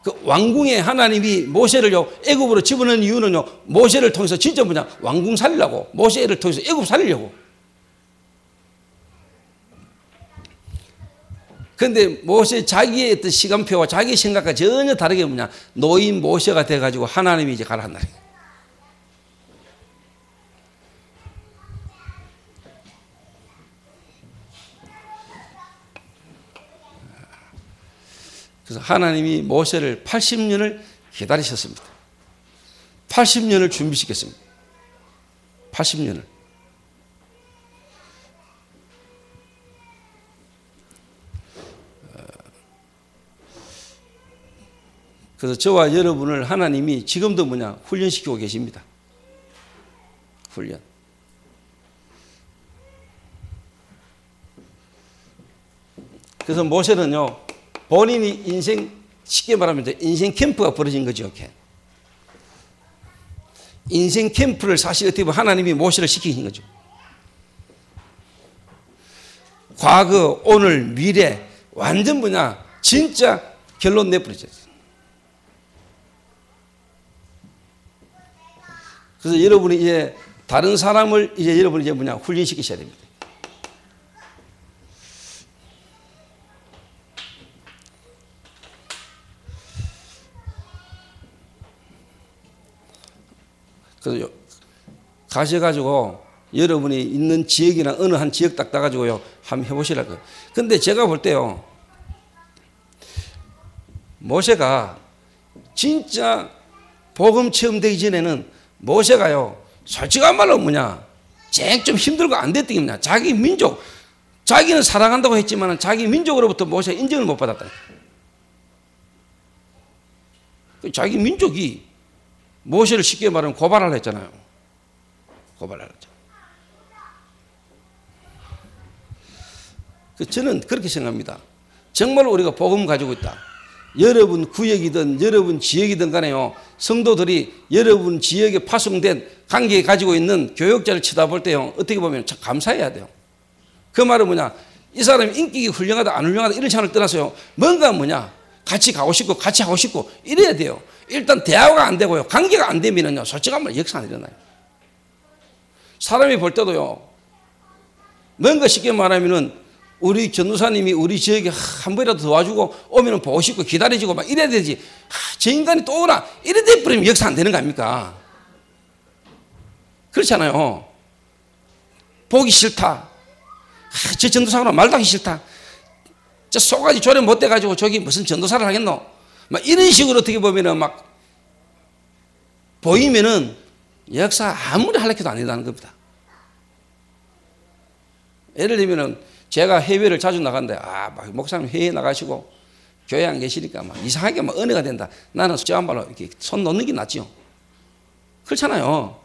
그 왕궁에 하나님이 모세를요, 애굽으로 집어넣은 이유는요, 모세를 통해서 진짜 왕궁 살리려고, 모세를 통해서 애굽 살리려고. 그런데 모세 자기의 어떤 시간표와 자기 생각과 전혀 다르게 노인 모세가 돼가지고 하나님이 이제 가라 한다. 그래서 하나님이 모세를 80년을 기다리셨습니다. 80년을 준비시켰습니다. 80년을. 그래서 저와 여러분을 하나님이 지금도 훈련시키고 계십니다. 훈련. 그래서 모세는요, 본인이 인생, 쉽게 말하면 인생 캠프가 벌어진 거죠. 이렇게. 인생 캠프를 사실 어떻게 보면 하나님이 모세를 시키신 거죠. 과거, 오늘, 미래, 완전 진짜 결론 내버리죠. 그래서 여러분이 이제 다른 사람을 이제 여러분이 이제 훈련시키셔야 됩니다. 그래서 가셔가지고 여러분이 있는 지역이나 어느 한 지역 딱 따가지고요, 한번 해보시라고요. 근데 제가 볼 때요, 모세가 진짜 복음 체험되기 전에는 모세가요, 솔직한 말로 좀 힘들고 안 됐던 게 자기 민족, 자기는 사랑한다고 했지만 자기 민족으로부터 모세가 인정을 못 받았다. 자기 민족이 모세를 쉽게 말하면 고발을 했잖아요. 고발을 했죠. 저는 그렇게 생각합니다. 정말 우리가 복음 가지고 있다. 여러분 구역이든 여러분 지역이든 간에요. 성도들이 여러분 지역에 파송된 관계에 가지고 있는 교역자를 쳐다볼 때요. 어떻게 보면 참 감사해야 돼요. 그 말은 뭐냐. 이 사람이 인격이 훌륭하다 안 훌륭하다 이런 차원을 떠나서요. 뭔가 뭐냐. 같이 가고 싶고 같이 하고 싶고 이래야 돼요. 일단 대화가 안 되고요. 관계가 안 되면요. 솔직한 말 역사 안 일어나요. 사람이 볼 때도요. 뭔가 쉽게 말하면은 우리 전도사님이 우리 지역에 한 번이라도 도와주고 오면 보고 싶고 기다려지고 막 이래야 되지. 저 인간이 또 오나 이래 돼버리면 역사 안 되는 거 아닙니까? 그렇잖아요. 보기 싫다. 저 전도사가 말도 하기 싫다. 저 속까지 조례 못 돼가지고 저기 무슨 전도사를 하겠노? 막 이런 식으로 어떻게 보면은 막 보이면은 역사 아무리 하려해도 안 된다는 겁니다. 예를 들면은 제가 해외를 자주 나간대. 막 목사님 해외 나가시고 교회 안 계시니까 막 이상하게 막 은혜가 된다. 나는 저한발로 이렇게 손 놓는 게 낫죠. 그렇잖아요.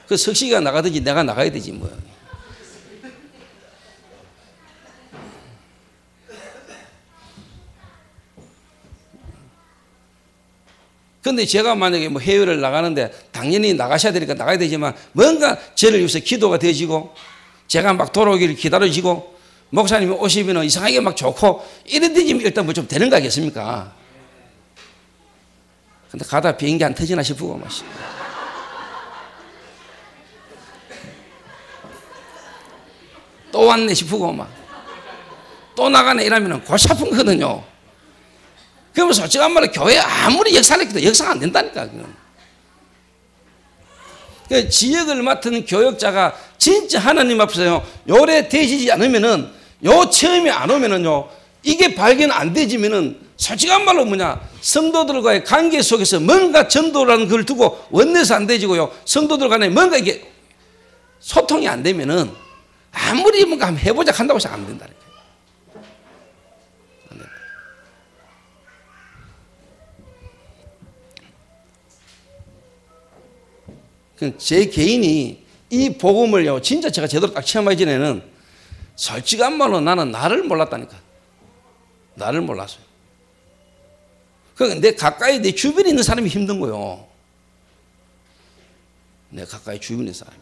그 석시가 나가든지 내가 나가야 되지 뭐. 근데 제가 만약에 뭐 해외를 나가는데 당연히 나가셔야 되니까 나가야 되지만 뭔가 저를 위해서 기도가 되어지고 제가 막 돌아오기를 기다려지고 목사님이 오시면 이상하게 막 좋고 이래 되지면 일단 뭐 좀 되는 거 아니겠습니까? 근데 가다 비행기 안 터지나 싶고 막 또 왔네 싶고 막 또 나가네 이러면 골치 아픈거든요. 그러면 솔직한 말로 교회 아무리 역사를 해도 역사가 안 된다니까. 그 지역을 맡은 교역자가 진짜 하나님 앞에서요, 요래 되시지 않으면은, 요 체험이 안 오면은요, 이게 발견 안 되지면은, 솔직한 말로 뭐냐, 성도들과의 관계 속에서 뭔가 전도라는 걸 두고 원내서 안 되지고요, 성도들 간에 뭔가 이게 소통이 안 되면은, 아무리 뭔가 한번 해보자 한다고 해서 안 된다니까. 제 개인이 이 복음을요, 진짜 제가 제대로 딱 체험하기 전에는 솔직한 말로 나는 나를 몰랐다니까. 나를 몰랐어요. 그러니까 내 가까이 내 주변에 있는 사람이 힘든 거요. 내 가까이 주변에 있는 사람이.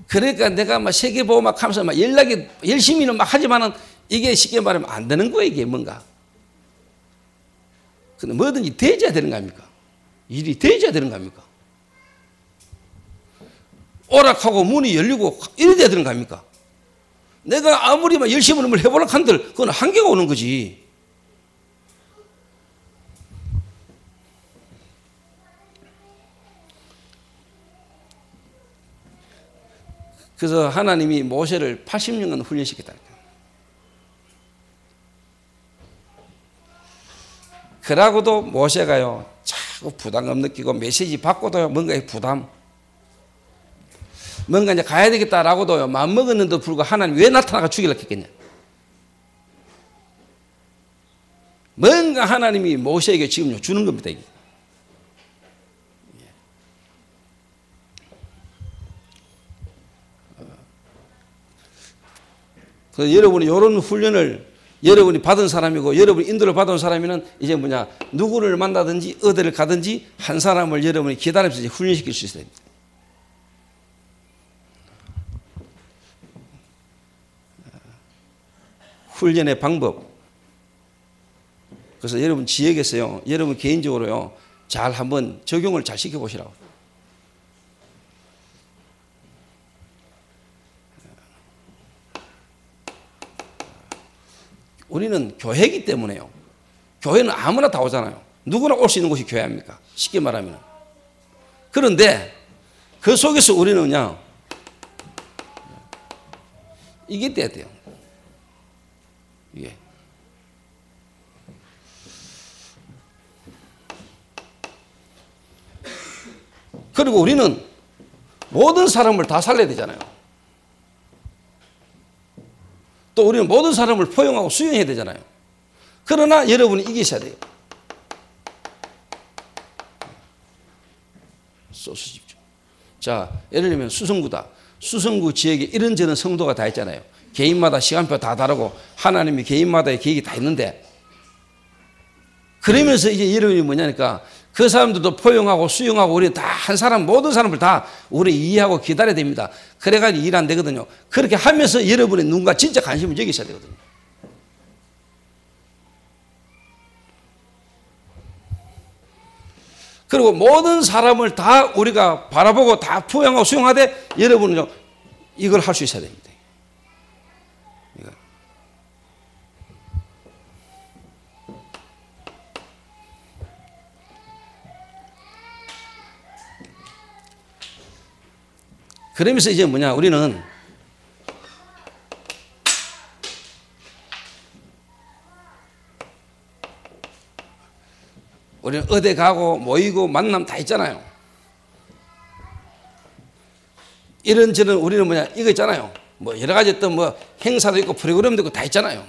그러니까 내가 막 세계보호막 하면서 막 연락이 열심히는 막 하지만은 이게 쉽게 말하면 안 되는 거예요, 이게 뭔가. 근데 뭐든지 되어야 되는 거 아닙니까? 일이 되어야 되는 거 아닙니까? 오락하고 문이 열리고 이래야 되는 거 아닙니까? 내가 아무리 막 열심히 해보려고 한들 그건 한계가 오는 거지. 그래서 하나님이 모세를 80년간 훈련시켰다니까. 그러고도 모세가요, 자꾸 부담감 느끼고 메시지 받고도요, 뭔가 부담. 뭔가 이제 가야 되겠다라고도요, 마음먹었는데도 불구하고 하나님 왜 나타나가 죽이려고 했겠냐. 뭔가 하나님이 모세에게 지금 주는 겁니다, 이게. 그래서 여러분이 이런 훈련을 여러분이 받은 사람이고 여러분이 인도를 받은 사람이면 이제 뭐냐, 누구를 만나든지 어디를 가든지 한 사람을 여러분이 기다리면서 훈련시킬 수 있어야 됩니다. 훈련의 방법. 그래서 여러분 지역에서요, 여러분 개인적으로요, 잘 한번 적용을 잘 시켜보시라고. 우리는 교회이기 때문에요. 교회는 아무나 다 오잖아요. 누구나 올 수 있는 곳이 교회 아닙니까? 쉽게 말하면. 그런데 그 속에서 우리는 그냥 이게 돼야 돼요. 이게. 그리고 우리는 모든 사람을 다 살려야 되잖아요. 또 우리는 모든 사람을 포용하고 수용해야 되잖아요. 그러나 여러분이 이기셔야 돼요. 쏘십시오. 자, 예를 들면 수성구다. 수성구 지역에 이런저런 성도가 다 있잖아요. 개인마다 시간표 다 다르고 하나님이 개인마다의 계획이 다 있는데, 그러면서 이제 여러분이 뭐냐니까 그 사람들도 포용하고 수용하고 우리 다 한 사람 모든 사람을 다 우리 이해하고 기다려야 됩니다. 그래가지고 일 안 되거든요. 그렇게 하면서 여러분의 누군가 진짜 관심을 여기셔야 되거든요. 그리고 모든 사람을 다 우리가 바라보고 다 포용하고 수용하되 여러분은 이걸 할 수 있어야 됩니다. 그러면서 이제 뭐냐, 우리는 어디 가고 모이고 만남 다 있잖아요. 이런저런 우리는 뭐냐, 이거 있잖아요. 뭐 여러 가지 어떤 뭐 행사도 있고 프로그램도 있고 다 있잖아요.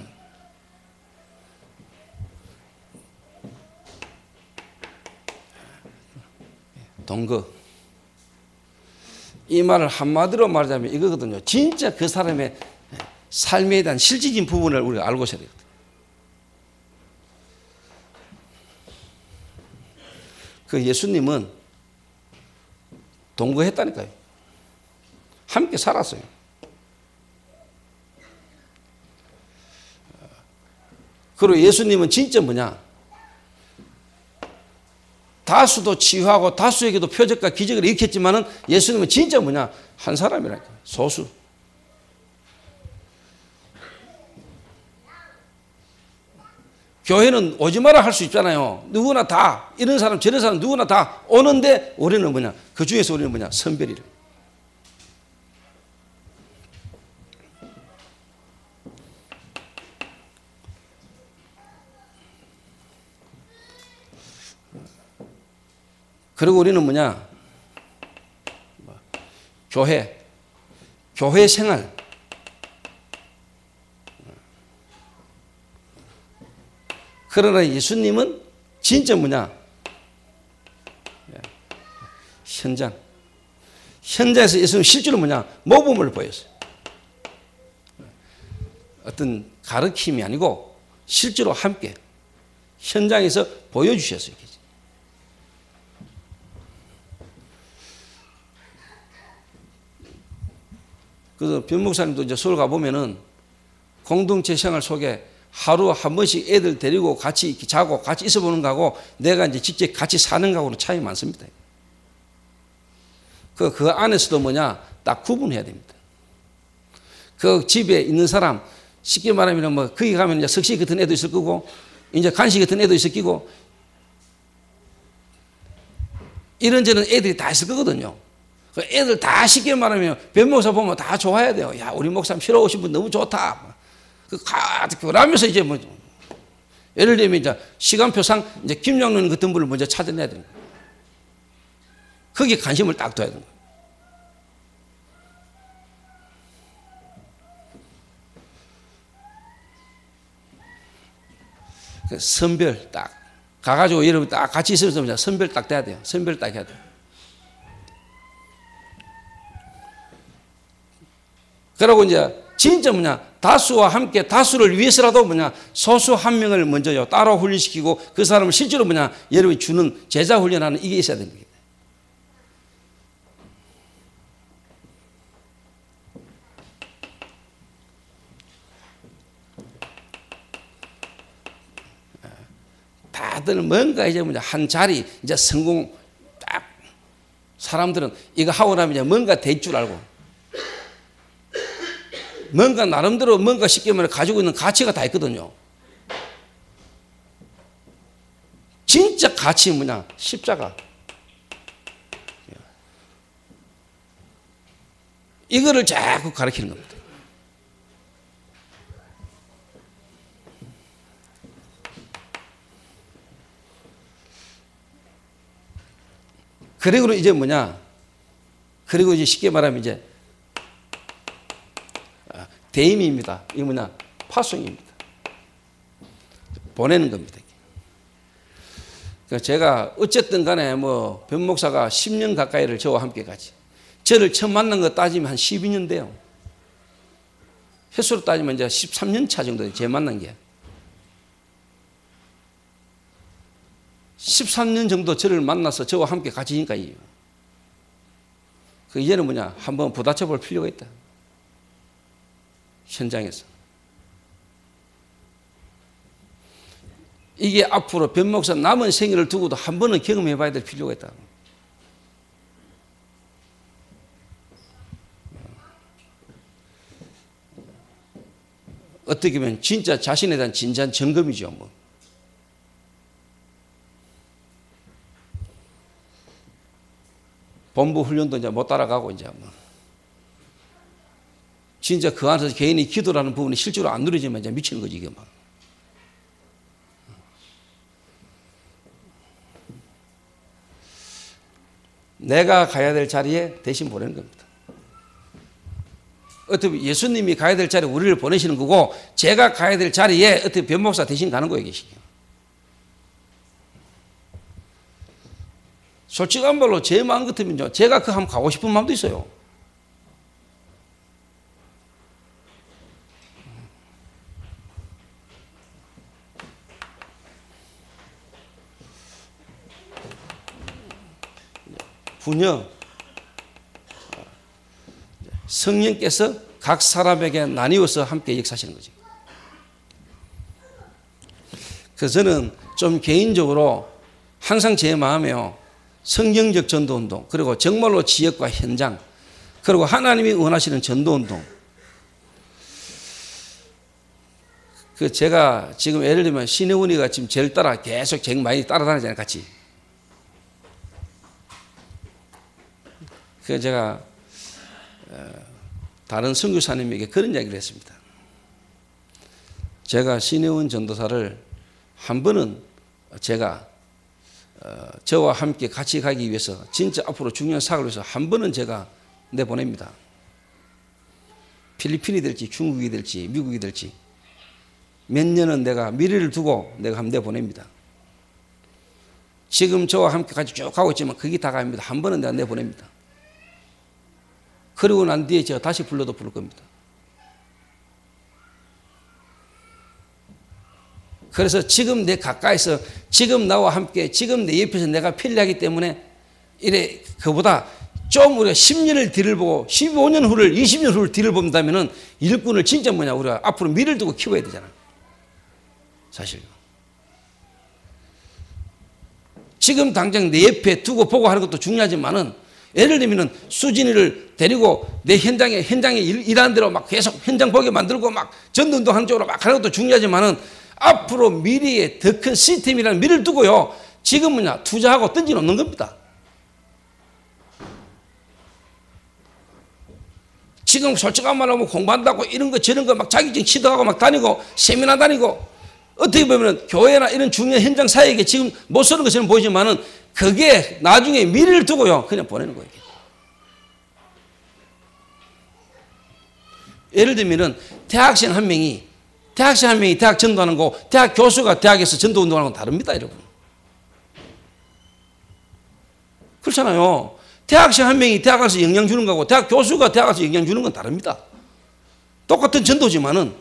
동거. 이 말을 한마디로 말하자면 이거거든요. 진짜 그 사람의 삶에 대한 실질적인 부분을 우리가 알고 있어야 되거든요. 그 예수님은 동거했다니까요. 함께 살았어요. 그리고 예수님은 진짜 뭐냐, 다수도 치유하고 다수에게도 표적과 기적을 일으켰지만은 예수님은 진짜 뭐냐, 한 사람이라니까. 소수. 교회는 오지 마라 할 수 있잖아요. 누구나 다, 이런 사람 저런 사람 누구나 다 오는데 우리는 뭐냐, 그 중에서 우리는 뭐냐, 선별이를. 그리고 우리는 뭐냐, 교회 생활. 그러나 예수님은 진짜 뭐냐, 현장에서 예수님은 실제로 뭐냐, 모범을 보였어요. 어떤 가르침이 아니고 실제로 함께 현장에서 보여주셨어요. 그래서 변 목사님도 이제 서울 가보면은 공동체 생활 속에 하루 한 번씩 애들 데리고 같이 자고 같이 있어 보는 거하고 내가 이제 직접 같이 사는 거하고는 차이 많습니다. 그 안에서도 뭐냐, 딱 구분해야 됩니다. 그 집에 있는 사람, 쉽게 말하면 뭐 거기 가면 이제 석시 같은 애도 있을 거고 이제 간식 같은 애도 있을 거고 이런저런 애들이 다 있을 거거든요. 애들 다 쉽게 말하면 변 목사 보면 다 좋아해야 돼요. 야, 우리 목사님 쉬러 오신 분 너무 좋다. 그러면서 이제 뭐 예를 들면 이제 시간표상 이제 김영론 같은 분을 먼저 찾아내야 되는 거예요. 거기에 관심을 딱 둬야 되는 거예요. 선별 딱 가가지고 여러분 딱 같이 있으면서 선별 딱 돼야 돼요. 선별 딱 해야 돼요. 그러고 이제 진짜 뭐냐, 다수와 함께 다수를 위해서라도 뭐냐, 소수 한 명을 먼저요 따로 훈련시키고 그 사람을 실제로 뭐냐, 여러분이 주는 제자 훈련하는 이게 있어야 됩니다. 다들 뭔가 이제 뭐냐, 한 자리 이제 성공 딱, 사람들은 이거 하고 나면 이제 뭔가 될 줄 알고 뭔가 나름대로 뭔가 쉽게 말해 가지고 있는 가치가 다 있거든요. 진짜 가치 뭐냐, 십자가. 이거를 자꾸 가르치는 겁니다. 그리고 이제 뭐냐, 그리고 이제 쉽게 말하면 이제 대임입니다. 이게 뭐냐, 파송입니다. 보내는 겁니다. 제가 어쨌든 간에 뭐 변 목사가 10년 가까이를 저와 함께 가지. 저를 처음 만난 거 따지면 한 12년 돼요. 횟수로 따지면 이제 13년 차 정도 돼요. 제 만난 게. 13년 정도 저를 만나서 저와 함께 가지니까 이제는 뭐냐, 한번 부딪혀 볼 필요가 있다. 현장에서. 이게 앞으로 변 목사 남은 생애를 두고도 한 번은 경험해 봐야 될 필요가 있다. 어떻게 보면 진짜 자신에 대한 진지한 점검이죠. 뭐. 본부 훈련도 이제 못 따라가고 이제 뭐. 진짜 그 안에서 개인이 기도라는 부분이 실제로 안 누려지면 이제 미치는 거지, 이게 막. 내가 가야 될 자리에 대신 보내는 겁니다. 어떻게 예수님이 가야 될 자리에 우리를 보내시는 거고, 제가 가야 될 자리에 어떻게 변 목사 대신 가는 거예요, 계시게. 솔직한 말로 제 마음 같으면요, 제가 그 한번 가고 싶은 마음도 있어요. 분여, 성령께서 각 사람에게 나뉘어서 함께 역사하시는 거죠. 그래서 저는 좀 개인적으로 항상 제 마음에요, 성경적 전도운동, 그리고 정말로 지역과 현장, 그리고 하나님이 원하시는 전도운동. 제가 지금 예를 들면 신혜원이가 지금 제일 따라 계속 제일 많이 따라다니잖아요, 같이. 그래서 제가 다른 선교사님에게 그런 이야기를 했습니다. 제가 신혜원 전도사를 한 번은 제가 저와 함께 같이 가기 위해서 진짜 앞으로 중요한 사역을 위해서 한 번은 제가 내보냅니다. 필리핀이 될지 중국이 될지 미국이 될지 몇 년은 내가 미래를 두고 내가 한번 내보냅니다. 지금 저와 함께 같이 쭉 가고 있지만 그게 다가 아닙니다. 한 번은 내가 내보냅니다. 그러고 난 뒤에 제가 다시 불러도 부를 겁니다. 그래서 지금 내 가까이서, 지금 나와 함께, 지금 내 옆에서 내가 편리하기 때문에 이래, 그보다 좀 우리가 10년을 뒤를 보고 15년 후를, 20년 후를 뒤를 본다면은 일꾼을 진짜 뭐냐, 우리가 앞으로 미래를 두고 키워야 되잖아. 사실. 지금 당장 내 옆에 두고 보고 하는 것도 중요하지만은, 예를 들면은 수진이를 데리고 내 현장에 일하는 대로 막 계속 현장 보게 만들고 막 전도운동 하는 쪽으로 막 하는 것도 중요하지만은, 앞으로 미래에 더 큰 시스템이라는 미래를 두고요, 지금 뭐냐, 투자하고 던져 놓는 겁니다. 지금 솔직한 말로 뭐 공부한다고 이런 거 저런 거 막 자격증 취득하고 막 다니고 세미나 다니고, 어떻게 보면 교회나 이런 중요한 현장 사역에 지금 못 쓰는 것처럼 보이지만은, 그게 나중에 미래를 두고요, 그냥 보내는 거예요. 예를 들면은 대학생 한 명이 대학 전도하는 거, 대학 교수가 대학에서 전도 운동하는 건 다릅니다, 여러분. 그렇잖아요. 대학생 한 명이 대학 가서 영향 주는 거고, 대학 교수가 대학 가서 영향 주는 건 다릅니다. 똑같은 전도지만은.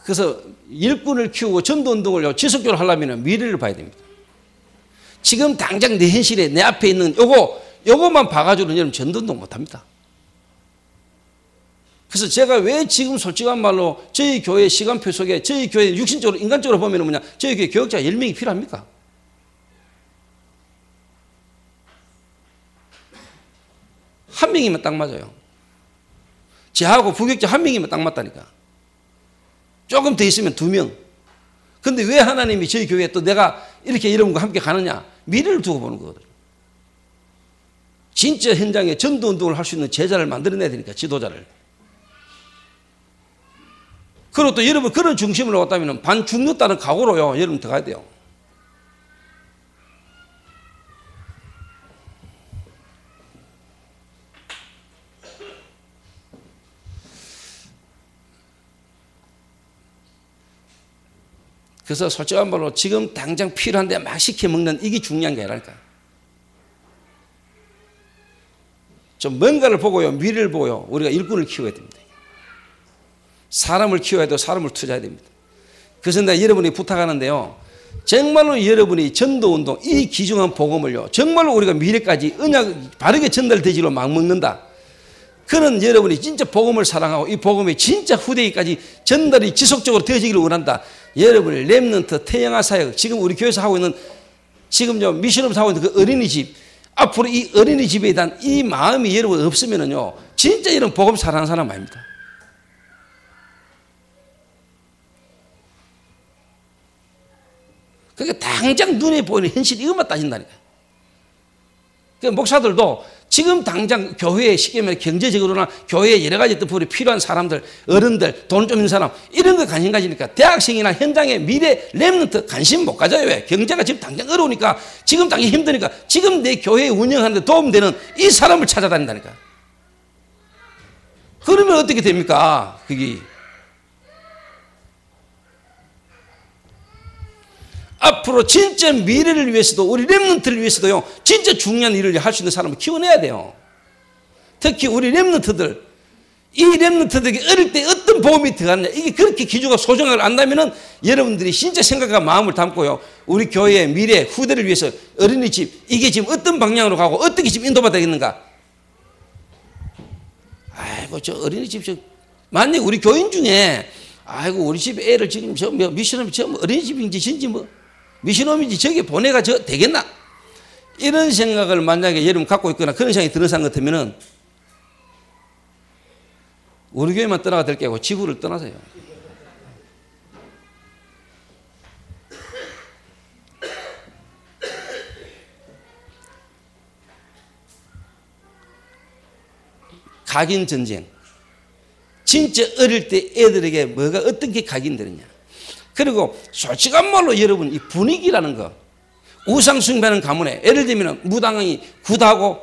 그래서 일꾼을 키우고 전도운동을 지속적으로 하려면 미래를 봐야 됩니다. 지금 당장 내 현실에 내 앞에 있는 요거만 봐가지고는 여러분 전도운동 못합니다. 그래서 제가 왜 지금 솔직한 말로 저희 교회 시간표 속에, 저희 교회 육신적으로, 인간적으로 보면 뭐냐, 저희 교회 교역자 10명이 필요합니까? 한 명이면 딱 맞아요. 저하고 부교역자 한 명이면 딱 맞다니까. 조금 더 있으면 2명. 근데 왜 하나님이 저희 교회에 또 내가 이렇게 여러분과 함께 가느냐? 미래를 두고 보는 거거든요. 진짜 현장에 전도운동을 할 수 있는 제자를 만들어내야 되니까, 지도자를. 그리고 또 여러분 그런 중심을 놓았다면 반 죽는다는 각오로요, 여러분 들어가야 돼요. 그래서 솔직한 말로 지금 당장 필요한데 막 시켜 먹는 이게 중요한 게 아니랄까. 좀 뭔가를 보고요, 미래를 보고요, 우리가 일꾼을 키워야 됩니다. 사람을 키워야 되고 사람을 투자해야 됩니다. 그래서 내가 여러분이 부탁하는데요, 정말로 여러분이 전도운동, 이 귀중한 복음을요, 정말로 우리가 미래까지 언약 바르게 전달되지로 막 먹는다. 그런 여러분이 진짜 복음을 사랑하고 이 복음이 진짜 후대에까지 전달이 지속적으로 되어지기를 원한다. 여러분의 렘넌트 태영아 사역, 지금 우리 교회에서 하고 있는, 지금 미션홈에서 하고 있는 그 어린이집, 앞으로 이 어린이집에 대한 이 마음이 여러분 없으면은요, 진짜 이런 복음 사랑하는 사람 아닙니다. 그게 당장 눈에 보이는 현실이 이것만 따진다니까. 그 목사들도 지금 당장 교회에 쉽게 말해 경제적으로나 교회에 여러 가지 뜻으로 필요한 사람들, 어른들, 돈 좀 있는 사람, 이런 거 관심 가지니까 대학생이나 현장의 미래 렘넌트 관심 못 가져요. 왜? 경제가 지금 당장 어려우니까, 지금 당장 힘드니까, 지금 내 교회 운영하는 데 도움되는 이 사람을 찾아다닌다니까. 그러면 어떻게 됩니까? 그게. 앞으로 진짜 미래를 위해서도, 우리 렘넌트를 위해서도요, 진짜 중요한 일을 할 수 있는 사람을 키워내야 돼요. 특히 우리 렘넌트들, 이 렘넌트들에게 어릴 때 어떤 보험이 들어갔냐, 이게 그렇게 기조가 소중하게 안다면은 여러분들이 진짜 생각과 마음을 담고요, 우리 교회의 미래, 후대를 위해서 어린이집, 이게 지금 어떤 방향으로 가고 어떻게 지금 인도받아야 되겠는가. 아이고, 저 어린이집, 만약에 우리 교인 중에, 아이고, 우리 집 애를 지금 미션홈이 어린이집인지 진지 미션홈인지 저기 보내가 되겠나? 이런 생각을 만약에 여러분 갖고 있거나 그런 생각이 드는 사람 같으면은 우리 교회만 떠나가 될 게 아니고 지구를 떠나세요. 각인 전쟁. 진짜 어릴 때 애들에게 뭐가 어떻게 각인되느냐. 그리고 솔직한 말로 여러분, 이 분위기라는 거, 우상 숭배하는 가문에 예를 들면 무당이 굿하고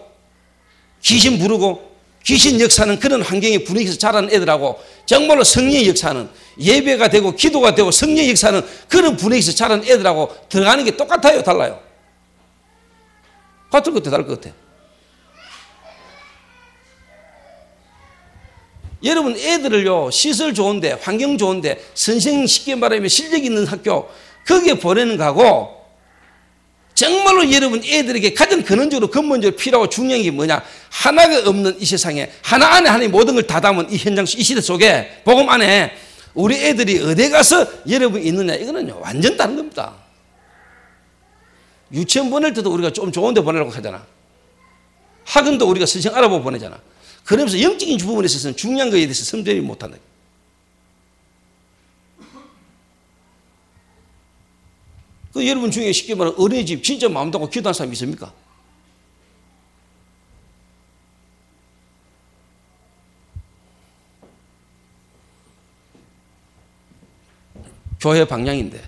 귀신 부르고 귀신 역사하는 그런 환경의 분위기에서 자라는 애들하고 정말로 성령의 역사하는, 예배가 되고 기도가 되고 성령의 역사하는 그런 분위기에서 자라는 애들하고 들어가는 게 똑같아요, 달라요? 같을 것 같아, 다를 것 같아? 여러분 애들을요, 시설 좋은데, 환경 좋은데, 선생님 쉽게 말하면 실력 있는 학교, 거기에 보내는 거하고, 정말로 여러분 애들에게 가장 근원적으로 근본적으로 필요하고 중요한 게 뭐냐, 하나가 없는 이 세상에 하나 안에 하나의 모든 걸 다 담은 이 현장, 이 시대 속에 복음 안에 우리 애들이 어디 가서 여러분이 있느냐, 이거는요 완전 다른 겁니다. 유치원 보낼 때도 우리가 좀 좋은 데 보내려고 하잖아. 학원도 우리가 선생 알아보고 보내잖아. 그러면서 영적인 부분에 있어서는 중요한 거에 대해서 선별이 못한다. 그 여러분 중에 쉽게 말하면 어린이집 진짜 마음 담고 기도하는 사람이 있습니까? 교회 방향인데.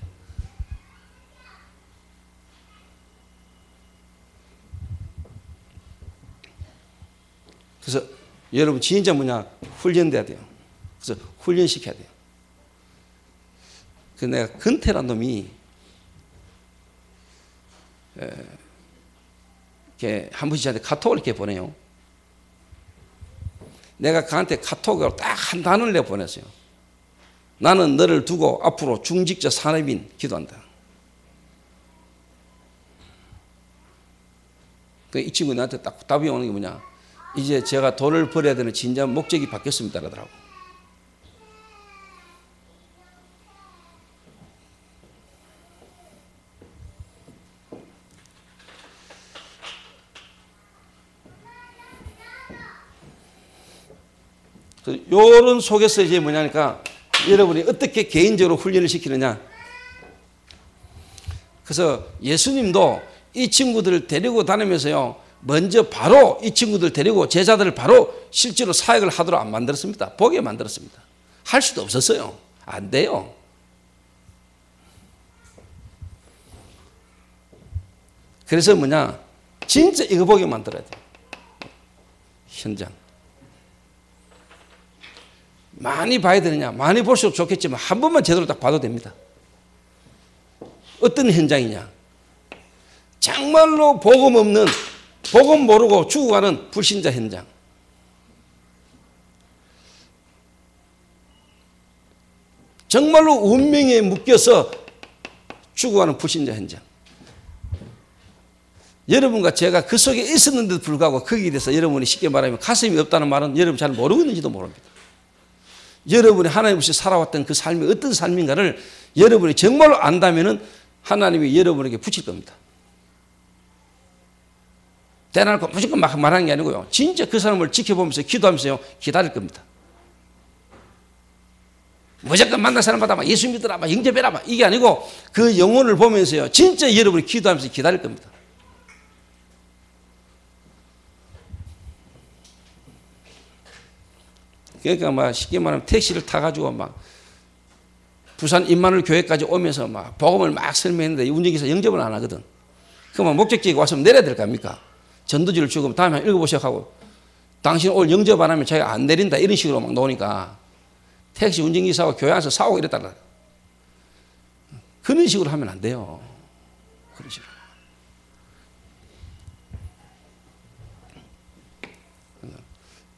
그래서 여러분 진짜 뭐냐, 훈련돼야 돼요. 그래서 훈련시켜야 돼요. 그래서 내가 근태란 놈이 이렇게 한 번씩 저한테 카톡을 이렇게 보내요. 내가 그한테 카톡으로 딱 한 단어를 내가 보냈어요. 나는 너를 두고 앞으로 중직자 산업인 기도한다. 이 친구 나한테 딱 답이 오는 게 뭐냐, 이제 제가 돈을 벌어야 되는 진짜 목적이 바뀌었습니다 그러더라고. 요런 속에서 이제 뭐냐니까 여러분이 어떻게 개인적으로 훈련을 시키느냐. 그래서 예수님도 이 친구들을 데리고 다니면서요, 먼저 바로 이 친구들 데리고 제자들을 바로 실제로 사역을 하도록 안 만들었습니다. 보게 만들었습니다. 할 수도 없었어요. 안 돼요. 그래서 뭐냐, 진짜 이거 보게 만들어야 돼요. 현장. 많이 봐야 되느냐, 많이 볼수록 좋겠지만 한 번만 제대로 딱 봐도 됩니다. 어떤 현장이냐? 정말로 복음 없는, 복음 모르고 죽어가는 불신자 현장. 정말로 운명에 묶여서 죽어가는 불신자 현장. 여러분과 제가 그 속에 있었는데도 불구하고 거기에 대해서 여러분이 쉽게 말하면 가슴이 없다는 말은 여러분 잘 모르겠는지도 모릅니다. 여러분이 하나님 없이 살아왔던 그 삶이 어떤 삶인가를 여러분이 정말로 안다면은 하나님이 여러분에게 붙일 겁니다. 대놓고 무조건 막 말하는 게 아니고요. 진짜 그 사람을 지켜보면서 기도하면서요, 기다릴 겁니다. 무조건 만난 사람마다 막 예수 믿으라, 막 영접해라, 막 이게 아니고 그 영혼을 보면서요, 진짜 여러분이 기도하면서 기다릴 겁니다. 그러니까 막 쉽게 말하면 택시를 타가지고 막 부산 임마누엘 교회까지 오면서 막 복음을 막 설명했는데 운전기사 영접을 안 하거든. 그러면 목적지에 와서 내려야 될 거 아닙니까? 전도지를 주고 다음에 읽어보시오 하고 당신 오늘 영접 안 하면 자기가 안 내린다 이런 식으로 막 나오니까 택시 운전기사하고 교회 안에서 싸우고 이랬다라. 그런 식으로 하면 안 돼요. 그런 식으로.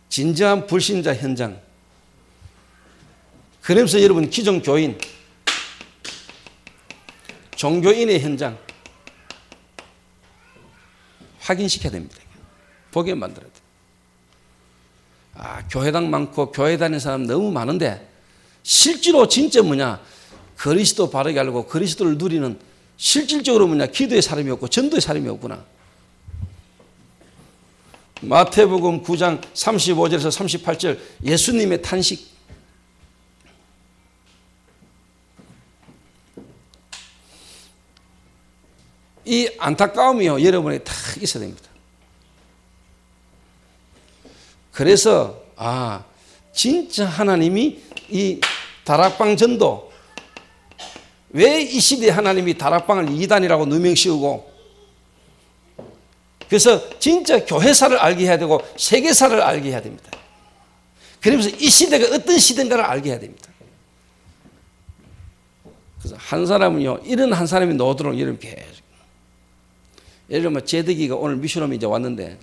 진정한 불신자 현장. 그러면서 여러분 기존 교인, 종교인의 현장 확인시켜야 됩니다. 보게 만들어야 돼요. 아, 교회당 많고 교회 다니는 사람 너무 많은데 실제로 진짜 뭐냐, 그리스도 바르게 알고 그리스도를 누리는 실질적으로 뭐냐, 기도의 사람이 없고 전도의 사람이 없구나. 마태복음 9장 35절에서 38절 예수님의 탄식. 이 안타까움이요, 여러분에게 다 있어야 됩니다. 그래서 아, 진짜 하나님이 이 다락방 전도, 왜 이 시대에 하나님이 다락방을 이단이라고 누명 씌우고, 그래서 진짜 교회사를 알게 해야 되고 세계사를 알게 해야 됩니다. 그러면서 이 시대가 어떤 시대인가를 알게 해야 됩니다. 그래서 한 사람은요, 이런 한 사람이 나오도록 여러분 계속. 예를 들면 제덕이가 오늘 미션홈에 이제 왔는데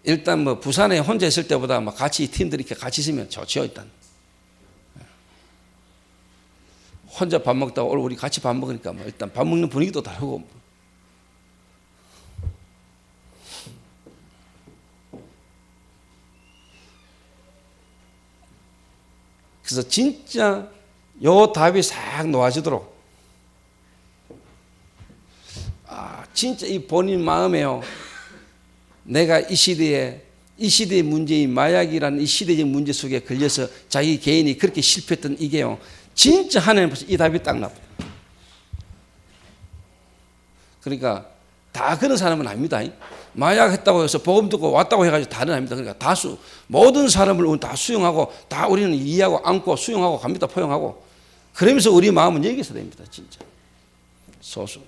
일단 뭐 부산에 혼자 있을 때보다 막 같이 팀들이 이렇게 같이 있으면 좋죠. 일단 혼자 밥 먹다가 오늘 우리 같이 밥 먹으니까 뭐 일단 밥 먹는 분위기도 다르고. 그래서 진짜 요 답이 싹 놓아지도록, 아, 진짜 이 본인 마음에요, 내가 이 시대의 문제인 마약이라는 이 시대적 문제 속에 걸려서 자기 개인이 그렇게 실패했던 이게요, 진짜 하나님 앞에서 이 답이 딱 나와요. 그러니까 다 그런 사람은 아닙니다. 마약 했다고 해서 복음 듣고 왔다고 해가지고 다는 아닙니다. 그러니까 다수, 모든 사람을 다 수용하고, 다 우리는 이해하고 안고 수용하고 갑니다. 포용하고. 그러면서 우리 마음은 여기서 됩니다. 진짜 소수.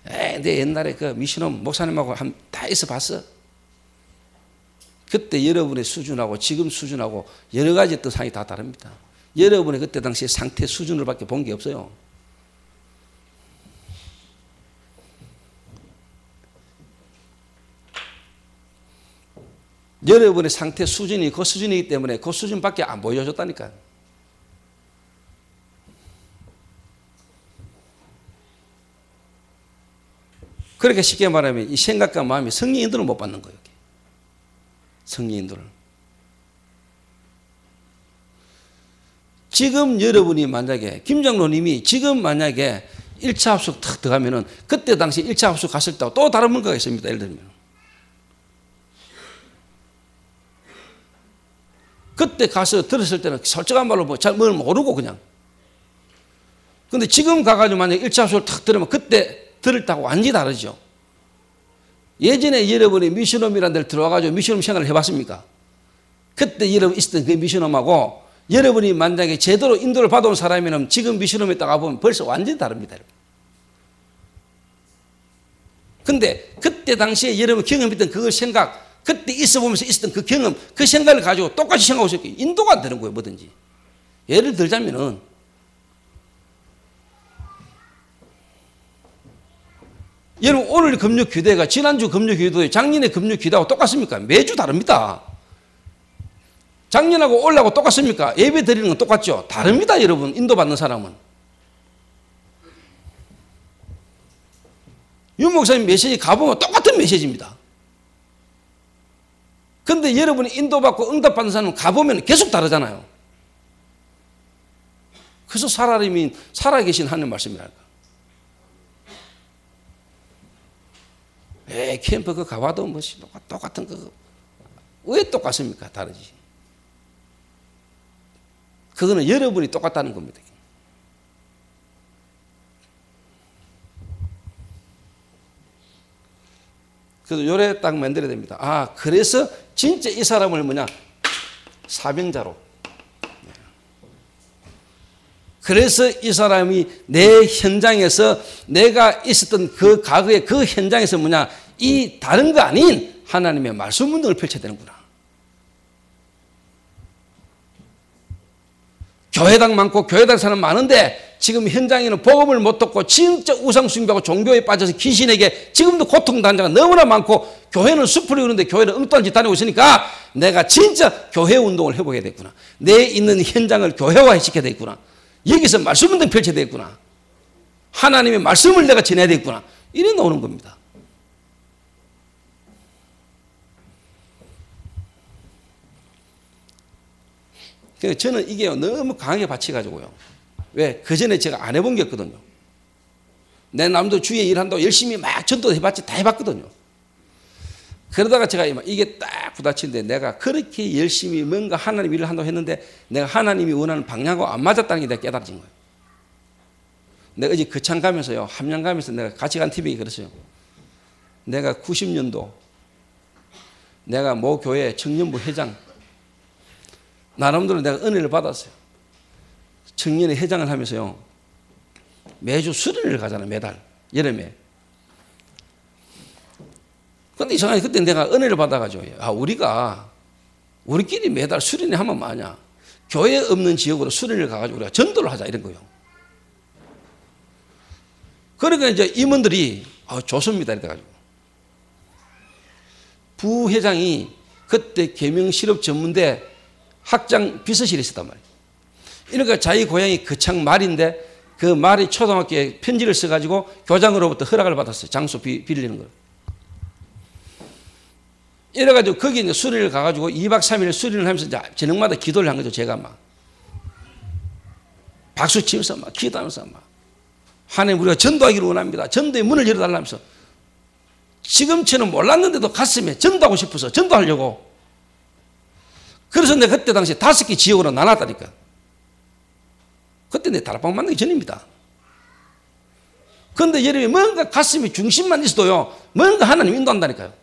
내 옛날에 그 미션홈 목사님하고 다 있어 봤어. 그때 여러분의 수준하고 지금 수준하고 여러 가지 또 상이 다 다릅니다. 여러분의 그때 당시 상태 수준을 밖에 본 게 없어요. 여러분의 상태 수준이 그 수준이기 때문에 그 수준밖에 안 보여줬다니까요. 그렇게 쉽게 말하면 이 생각과 마음이 성령 인도를 못 받는 거예요. 성령 인도를. 지금 여러분이 만약에 김장로님이 지금 만약에 1차 합숙 탁 들어가면은 그때 당시 1차 합숙 갔을 때 또 다른 뭔가가 있습니다. 예를 들면 그때 가서 들었을 때는 솔직한 말로 잘 뭘 모르고 그냥. 근데 지금 가가지고 만약에 1차 합숙을 탁 들으면 그때 들을 때하고 완전히 다르죠. 예전에 여러분이 미션홈이라는 데를 들어와가지고 미션홈 생활을 해봤습니까? 그때 여러분 있었던 그 미션홈하고 여러분이 만약에 제대로 인도를 받아온 사람이면 지금 미션홈에 딱 가보면 벌써 완전히 다릅니다. 근데 그때 당시에 여러분 경험했던 그 생각, 그때 있어 보면서 있었던 그 경험, 그 생각을 가지고 똑같이 생각하고 있었기 인도가 안 되는 거예요. 뭐든지. 예를 들자면은 여러분 오늘 금요 기도회가 지난주 금요 기도회, 작년에 금요 기도하고 똑같습니까? 매주 다릅니다. 작년하고 올라하고 똑같습니까? 예배 드리는 건 똑같죠? 다릅니다. 여러분 인도받는 사람은. 윤 목사님 메시지 가보면 똑같은 메시지입니다. 근데 여러분이 인도받고 응답받는 사람은 가보면 계속 다르잖아요. 그래서 살아계신 하나님 말씀이랄까. 캠프 그 가봐도 뭐 똑같은 거 왜 똑같습니까? 다르지. 그거는 여러분이 똑같다는 겁니다. 그래서 요래 딱 만들어야 됩니다. 아, 그래서 진짜 이 사람을 뭐냐? 사명자로. 그래서 이 사람이 내 현장에서 내가 있었던 그 과거의 그 현장에서 뭐냐? 이 다른 거 아닌 하나님의 말씀 운동을 펼쳐야 되는구나. 교회당 많고 교회당 사람 많은데 지금 현장에는 복음을 못 듣고 진짜 우상숭배하고 종교에 빠져서 귀신에게 지금도 고통당한 자가 너무나 많고 교회는 숲을 이루는데 교회는 엉뚱한 짓 다니고 있으니까 내가 진짜 교회 운동을 해보게 됐구나. 내 있는 현장을 교회화 시켜야 되겠구나. 여기서 말씀 운동 펼쳐야 되겠구나. 하나님의 말씀을 내가 전해야 되겠구나. 이래 나오는 겁니다. 그래서 저는 이게 너무 강하게 받쳐가지고요. 왜? 그 전에 제가 안 해본 게 없거든요. 내 남도 주위에 일한다고 열심히 막 전도 해봤지, 다 해봤거든요. 그러다가 제가 이게 딱 부딪히는데 내가 그렇게 열심히 뭔가 하나님 일을 한다고 했는데 내가 하나님이 원하는 방향하고 안 맞았다는 게 내가 깨달아진 거예요. 내가 어제 거창 가면서요, 함양 가면서 내가 같이 간 팀에게 그랬어요. 내가 90년도 내가 모 교회 청년부 회장 나름대로 내가 은혜를 받았어요. 청년의 회장을 하면서요. 매주 수련회를 가잖아요. 매달 여름에. 그런데 이상하게 그때 내가 은혜를 받아가지고 우리끼리 매달 수련회 하면 뭐하냐. 교회 없는 지역으로 수련회를 가가지고 우리가 전도를 하자 이런 거예요. 그러니까 이제 임원들이 좋습니다 이래가지고 부회장이 그때 계명실업전문대 학장 비서실에 있었단 말이에요. 그러니까 자기 고향이 거창 말인데 그 말이 초등학교에 편지를 써가지고 교장으로부터 허락을 받았어요. 장소 빌리는 걸. 이래가지고 거기 이제 수련을 가가지고 2박 3일 수련을 하면서 이제 저녁마다 기도를 한 거죠. 제가 막 박수 치면서 막 기도하면서 막 하나님 우리가 전도하기를 원합니다. 전도의 문을 열어달라면서 지금처럼 몰랐는데도 가슴에 전도하고 싶어서 전도하려고. 그래서 내가 그때 당시에 5개 지역으로 나눴다니까. 그때 내 다락방 만나기 전입니다. 그런데 여러분이 뭔가 가슴이 중심만 있어도요, 뭔가 하나님 인도한다니까요.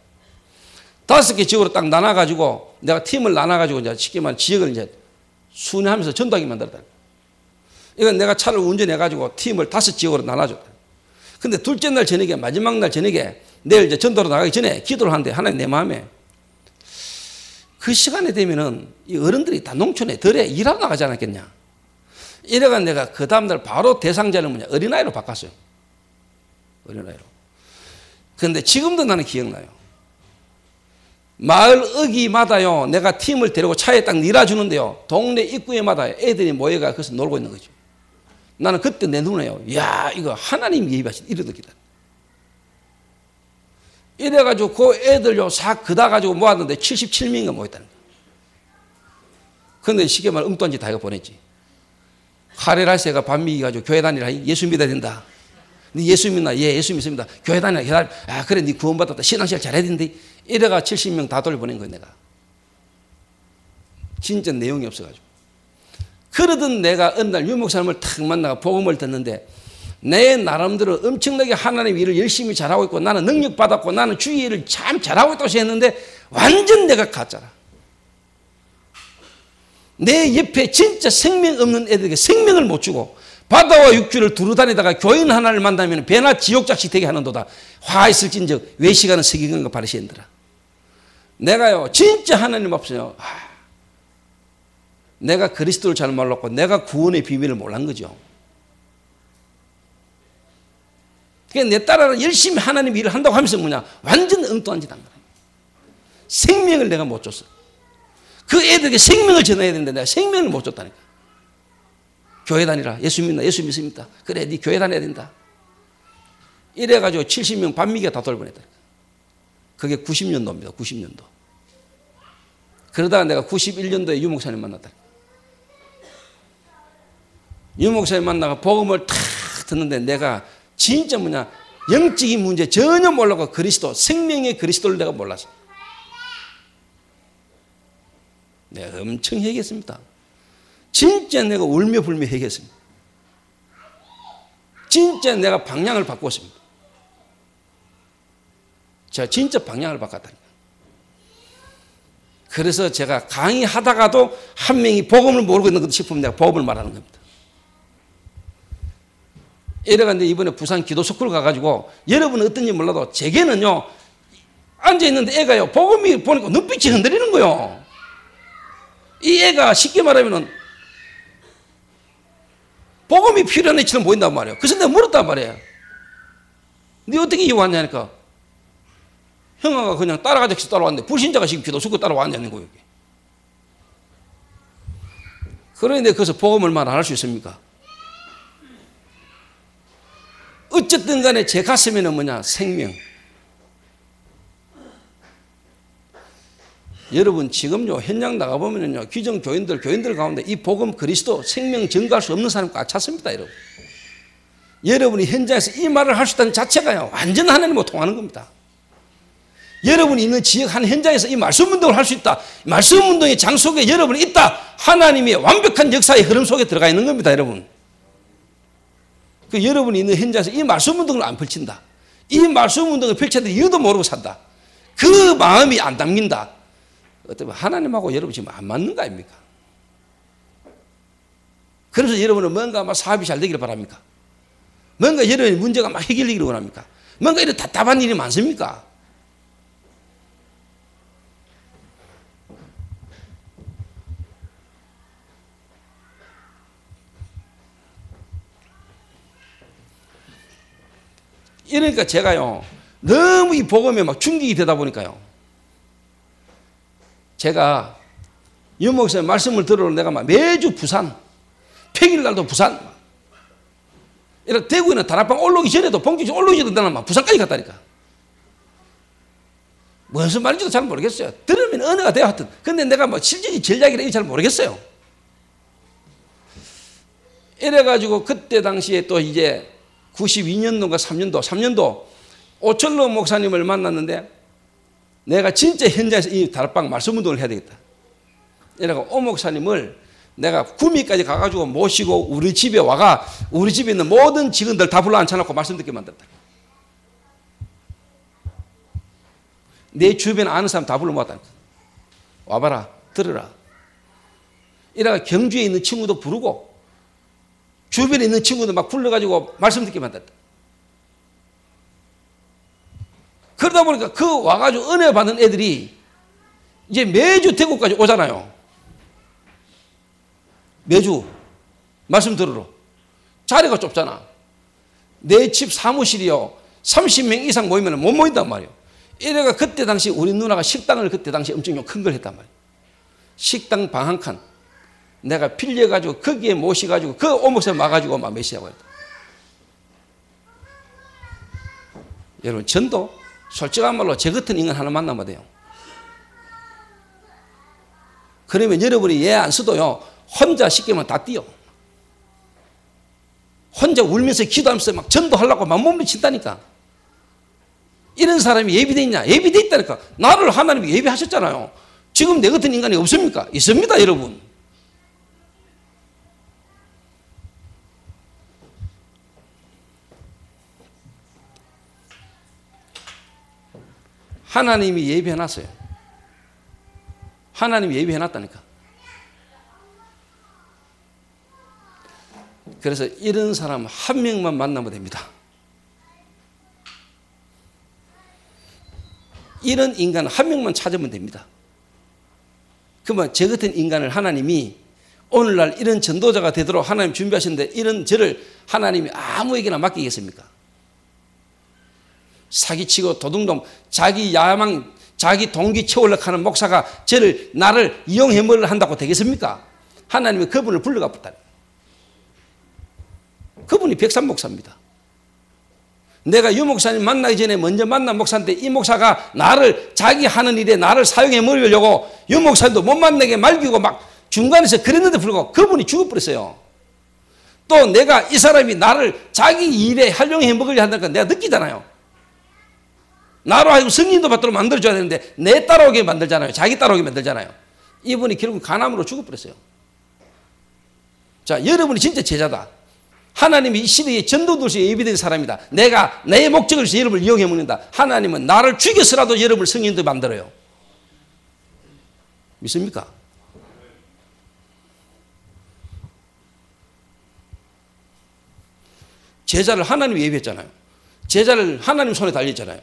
5개 지역으로 딱 나눠가지고 내가 팀을 나눠가지고 이제 쉽게 말하면 지역을 이제 순회하면서 전도하게 만들었다. 이건 내가 차를 운전해가지고 팀을 5지역으로 나눠줬다. 근데 둘째 날 저녁에, 마지막 날 저녁에 내일 이제 전도로 나가기 전에 기도를 하는데 하나님 내 마음에 그 시간에 되면은 이 어른들이 다 농촌에 덜에 일하러 나가지 않았겠냐. 이래가 내가 그 다음날 바로 대상자를 뭐냐 어린아이로 바꿨어요. 어린아이로. 그런데 지금도 나는 기억나요. 마을 어기마다요 내가 팀을 데리고 차에 딱 밀어주는데요 동네 입구에마다 애들이 모여가 거기서 놀고 있는 거죠. 나는 그때 내 눈에요, 야 이거 하나님 예비하신 이러던 기다. 이래가지고 그 애들요 싹 그다가지고 모았는데 77명인가 모였다는 거야. 그런데 쉽게 말하면 엉뚱한 짓 다 이거 보냈지. 카레라세가 반미가지고 교회 다니라 예수 믿어야 된다. 네 예수 믿나? 예, 예수 믿습니다. 교회 다니라. 아 그래 네 구원받았다. 신앙생활 잘해야 되는데 이래가 70명 다 돌려보낸 거예요 내가. 진짜 내용이 없어가지고. 그러던 내가 어느 날 유 목사님을 탁 만나가 복음을 듣는데 내 나름대로 엄청나게 하나님 일을 열심히 잘하고 있고 나는 능력 받았고 나는 주의 일을 참 잘하고 있다고 했는데 완전 내가 가짜라. 내 옆에 진짜 생명 없는 애들에게 생명을 못 주고 바다와 육지를 두루 다니다가 교인 하나를 만나면 배나 지옥작시 되게 하는도다. 화 있을진즉 외식하는 서기관과 바리새인들아. 내가요 진짜 하나님 앞에서 내가 그리스도를 잘 몰랐고 내가 구원의 비밀을 몰란 거죠. 그러니까 내 딸아는 열심히 하나님 일을 한다고 하면서 뭐냐 완전 엉뚱한 짓 한 거야. 생명을 내가 못 줬어. 그 애들에게 생명을 전해야 되는데 내가 생명을 못 줬다니까. 교회 다니라. 예수 믿나? 예수 믿습니다. 그래 네 교회 다녀야 된다. 이래가지고 70명 반미가 다 돌보냈다니까. 그게 90년도입니다. 90년도. 그러다가 내가 91년도에 유 목사님 만났다. 유 목사님 만나가 복음을 탁 듣는데 내가 진짜 뭐냐 영적인 문제 전혀 몰라고 그리스도 생명의 그리스도를 내가 몰랐어. 내가 엄청 회개했습니다. 진짜 내가 울며 불며 회개했습니다. 진짜 내가 방향을 바꿨습니다. 제가 진짜 방향을 바꿨다니까. 그래서 제가 강의하다가도 한 명이 복음을 모르고 있는 것 싶으면 내가 복음을 말하는 겁니다. 이래가는데 이번에 부산 기도스쿨 가가지고 여러분은 어떤지 몰라도 제게는요 앉아있는데 애가요 복음이 보니까 눈빛이 흔들리는 거요. 이 애가 쉽게 말하면은 복음이 필요한 애처럼 보인단 말이에요. 그래서 내가 물었단 말이에요. 네 어떻게 이거 왔냐니까. 형아가 그냥 따라가자고 따라왔는데 불신자가 지금 기도스쿨 따라왔냐는 거예요. 그런데 거기서 복음을 말 안 할 수 있습니까? 어쨌든 간에 제 가슴에는 뭐냐 생명. 여러분 지금요 현장 나가보면요 귀정 교인들 가운데 이 복음 그리스도 생명 증거할 수 없는 사람 꽉 찼습니다. 여러분 여러분이 현장에서 이 말을 할 수 있다는 자체가요 완전 하나님과 통하는 겁니다. 여러분이 있는 지역 한 현장에서 이 말씀 운동을 할 수 있다. 말씀 운동의 장 속에 여러분이 있다. 하나님의 완벽한 역사의 흐름 속에 들어가 있는 겁니다. 여러분 그 여러분이 있는 현장에서 이 말씀 운동을 안 펼친다. 이 말씀 운동을 펼쳐야 될 이유도 모르고 산다. 그 마음이 안 담긴다. 어쩌면 하나님하고 여러분 지금 안 맞는 거 아닙니까? 그래서 여러분은 뭔가 막 사업이 잘 되기를 바랍니까? 뭔가 여러분의 문제가 막 해결되기를 원합니까? 뭔가 이런 답답한 일이 많습니까? 이러니까 제가요 너무 이 복음에 막 충격이 되다 보니까요 제가 유 목사님 말씀을 들으러 내가 막 매주 부산 평일날도 부산 이렇게 대구에는 다락방 올라오기 전에도 봉지시 올라오기 전에 나는 막 부산까지 갔다니까. 무슨 말인지도 잘 모르겠어요. 들으면 은혜가 돼요 하여튼. 근데 내가 뭐 실질이 전략이라 잘 모르겠어요. 이래가지고 그때 당시에 또 이제 92년도인가 3년도 오철로 목사님을 만났는데 내가 진짜 현장에서 이 다락방 말씀 운동을 해야 되겠다. 이래가 오 목사님을 내가 구미까지 가가지고 모시고 우리 집에 와가 우리 집에 있는 모든 직원들 다 불러 앉혀놓고 말씀 듣게 만들었다. 내 주변에 아는 사람 다 불러 모았다. 와봐라 들으라. 이래가 경주에 있는 친구도 부르고 주변에 있는 친구들 막 불러가지고 말씀 듣게 만들었다. 그러다 보니까 그 와가지고 은혜 받는 애들이 이제 매주 대구까지 오잖아요. 매주 말씀 들으러. 자리가 좁잖아. 내 집 사무실이요 30명 이상 모이면 못 모인단 말이에요. 이래가 그때 당시 우리 누나가 식당을 그때 당시 엄청 큰 걸 했단 말이에요. 식당 방 한 칸 내가 빌려가지고 거기에 모셔가지고 그 오목사님 와가지고 막 메시하고 했다. 여러분 전도 솔직한 말로 제 같은 인간 하나 만나면 돼요. 그러면 여러분이 얘 안 써도요 혼자 쉽게 하면 다 뛰어. 혼자 울면서 기도하면서 막 전도하려고 막 몸부림친다니까. 이런 사람이 예비돼 있냐? 예비돼 있다니까. 나를 하나님이 예비하셨잖아요. 지금 내 같은 인간이 없습니까? 있습니다 여러분. 하나님이 예비해놨어요. 하나님이 예비해놨다니까. 그래서 이런 사람 한 명만 만나면 됩니다. 이런 인간 한 명만 찾으면 됩니다. 그러면 저 같은 인간을 하나님이 오늘날 이런 전도자가 되도록 하나님 준비하셨는데 이런 저를 하나님이 아무에게나 맡기겠습니까? 사기치고 도둑놈, 자기 야망, 자기 동기 채우려고 하는 목사가 나를 이용해 먹으려 한다고 되겠습니까? 하나님이 그분을 불러가 봤다. 그분이 백삼 목사입니다. 내가 유 목사님 만나기 전에 먼저 만난 목사인데 이 목사가 나를 자기 하는 일에 나를 사용해 먹으려고 유 목사님도 못 만나게 말기고 막 중간에서 그랬는데 불구하고 그분이 죽어버렸어요. 또 내가 이 사람이 나를 자기 일에 활용해 먹으려 한다는 건 내가 느끼잖아요. 나로 하여금 승인도 받도록 만들어줘야 되는데 내 따라오게 만들잖아요. 자기 따라오게 만들잖아요. 이분이 결국 간암으로 죽어버렸어요. 자, 여러분이 진짜 제자다. 하나님이 이 시대에 전도도시에 예비된 사람이다. 내가 내 목적을 위해서 여러분을 이용해 먹는다. 하나님은 나를 죽여서라도 여러분을 승인도 만들어요. 믿습니까? 제자를 하나님이 예비했잖아요. 제자를 하나님 손에 달렸잖아요.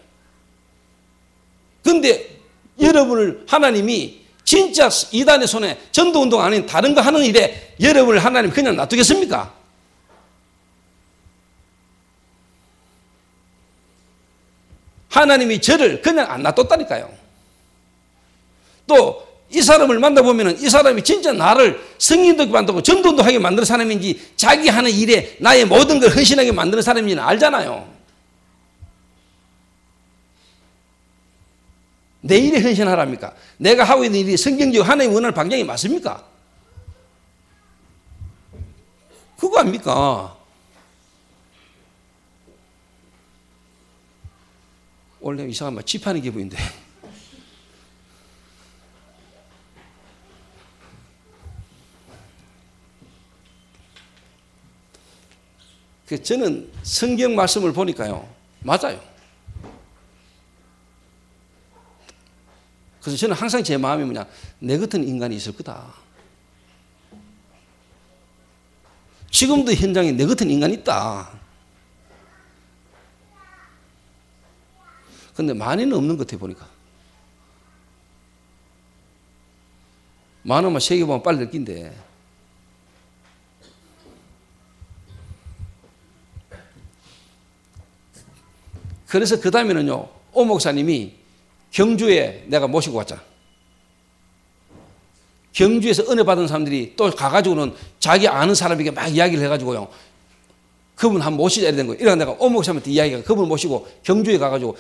그런데 여러분을 하나님이 진짜 이단의 손에 전도운동 아닌 다른 거 하는 일에 여러분을 하나님 그냥 놔두겠습니까? 하나님이 저를 그냥 안 놔뒀다니까요. 또 이 사람을 만나보면 이 사람이 진짜 나를 승인도 만들고 전도도 하게 만드는 사람인지 자기 하는 일에 나의 모든 걸 헌신하게 만드는 사람인지는 알잖아요. 내 일에 헌신하랍니까? 내가 하고 있는 일이 성경적 하나님 원하는 방향이 맞습니까? 그거 아닙니까? 원래 이상한 말 집하는 기분인데. 저는 성경 말씀을 보니까요, 맞아요. 그래서 저는 항상 제 마음이 뭐냐, 내 같은 인간이 있을 거다. 지금도 현장에 내 같은 인간이 있다. 근데 많이는 없는 것 같아 보니까. 많으면 세계 보면 빨리 느낀대. 그래서 그 다음에는요, 오 목사님이 경주에 내가 모시고 왔잖아. 경주에서 은혜 받은 사람들이 또 가가지고는 자기 아는 사람에게 막 이야기를 해가지고요, 그분 한번 모시자 이런 거예요. 이래서 내가 오 목사님한테 이야기가 그분 모시고 경주에 가가지고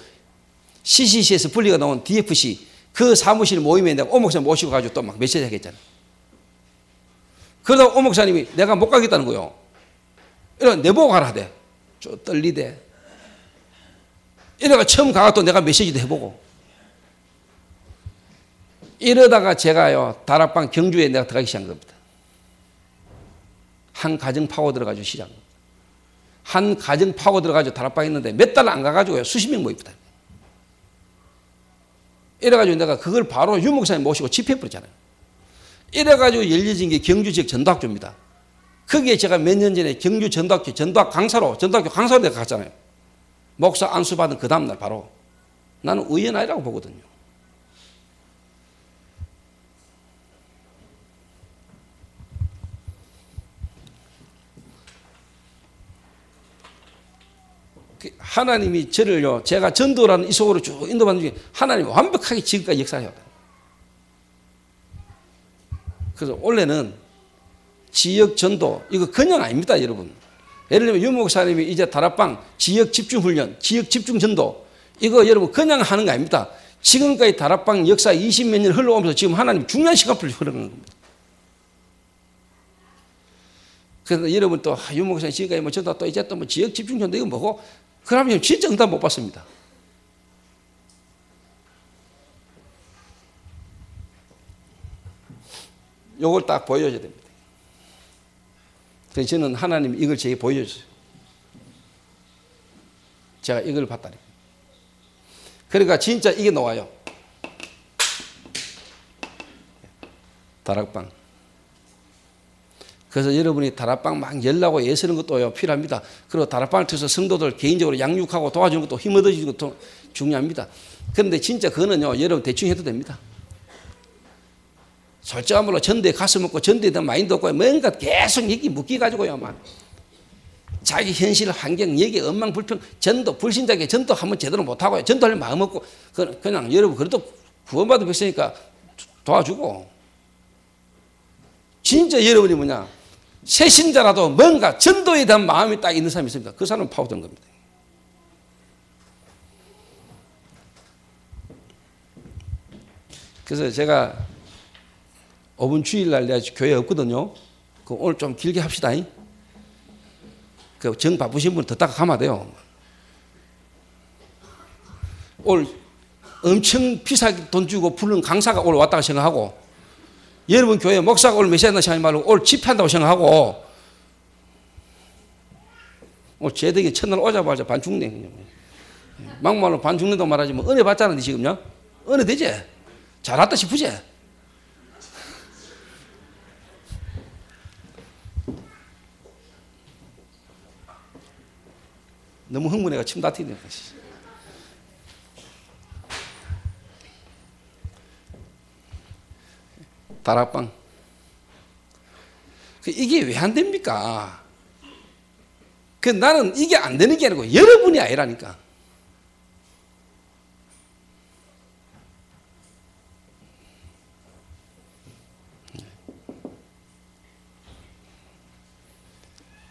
CCC에서 분리가 나온 DFC 그 사무실 모임에 내가 오 목사님 모시고 가지고 또 막 메시지 하겠잖아. 그러다가 오 목사님이 내가 못 가겠다는 거예요. 이러면 내보고 가라 하대. 좀 떨리대. 이래가 처음 가가 또 내가 메시지도 해보고. 이러다가 제가요, 다락방 경주에 내가 들어가기 시작한 겁니다. 한 가정 파고 들어가지고 시작. 한 가정 파고 들어가지고 다락방 있는데 몇 달 안 가가지고요, 수십 명 모입니다. 이래가지고 내가 그걸 바로 유 목사님 모시고 집회해버렸잖아요. 이래가지고 열려진 게 경주 지역 전도학교입니다. 거기에 제가 몇 년 전에 경주 전도학교, 전도학 강사로 내가 갔잖아요. 목사 안수 받은 그 다음날 바로. 나는 의연아이라고 보거든요. 하나님이 저를요, 제가 전도라는 이 속으로 쭉 인도받는 중에 하나님이 완벽하게 지금까지 역사해요. 그래서 원래는 지역 전도, 이거 그냥 아닙니다, 여러분. 예를 들면 유 목사님이 이제 다락방 지역 집중 훈련, 지역 집중 전도, 이거 여러분 그냥 하는 거 아닙니다. 지금까지 다락방 역사 20몇 년 흘러오면서 지금 하나님 중요한 시간표를 흐르는 겁니다. 그래서 여러분 또 유 목사님 지금까지 뭐 전도 또 이제 또 뭐 지역 집중 전도 이거 뭐고? 그러면 진짜 응답 못 받습니다. 요걸 딱 보여줘야 됩니다. 그래서 저는 하나님이 이걸 제게 보여줬어요. 제가 이걸 봤다니. 그러니까 진짜 이게 나와요. 다락방. 그래서 여러분이 다락방 막 열라고 애쓰는 것도 필요합니다. 그리고 다락방을 통해서 성도들 개인적으로 양육하고 도와주는 것도 힘 얻어주는 것도 중요합니다. 그런데 진짜 그거는요, 여러분 대충 해도 됩니다. 솔직함으로 전도에 가슴 먹고 전도에 대한 마인드 없고 뭔가 계속 얘기 묶기 가지고요, 막 자기 현실 환경 얘기 엉망불평 전도 불신자에게 전도 한번 제대로 못하고요, 전도할 마음 없고 그냥 여러분 그래도 구원받은 백성이니까 도와주고, 진짜 여러분이 뭐냐 새신자라도 뭔가 전도에 대한 마음이 딱 있는 사람이 있습니다. 그 사람은 파워된 겁니다. 그래서 제가 5분 주일날 내가 교회 없거든요. 오늘 좀 길게 합시다. 정 바쁘신 분 듣다가 가면 돼요. 오늘 엄청 비싸게 돈 주고 부르는 강사가 오늘 왔다고 생각하고, 여러분 교회 목사가 오늘 메시지 한다고 생각하지 말고 오늘 집회한다고 생각하고, 오늘 제덕이 첫날 오자마자 반 죽네. 막말로 반 죽는다고 말하지 뭐 은혜 받잖아 지금요. 은혜 되지? 잘 왔다 싶으지? 너무 흥분해가 침 다튀네. 다락방. 이게 왜 안 됩니까? 나는 이게 안 되는 게 아니고 여러분이 아니라니까.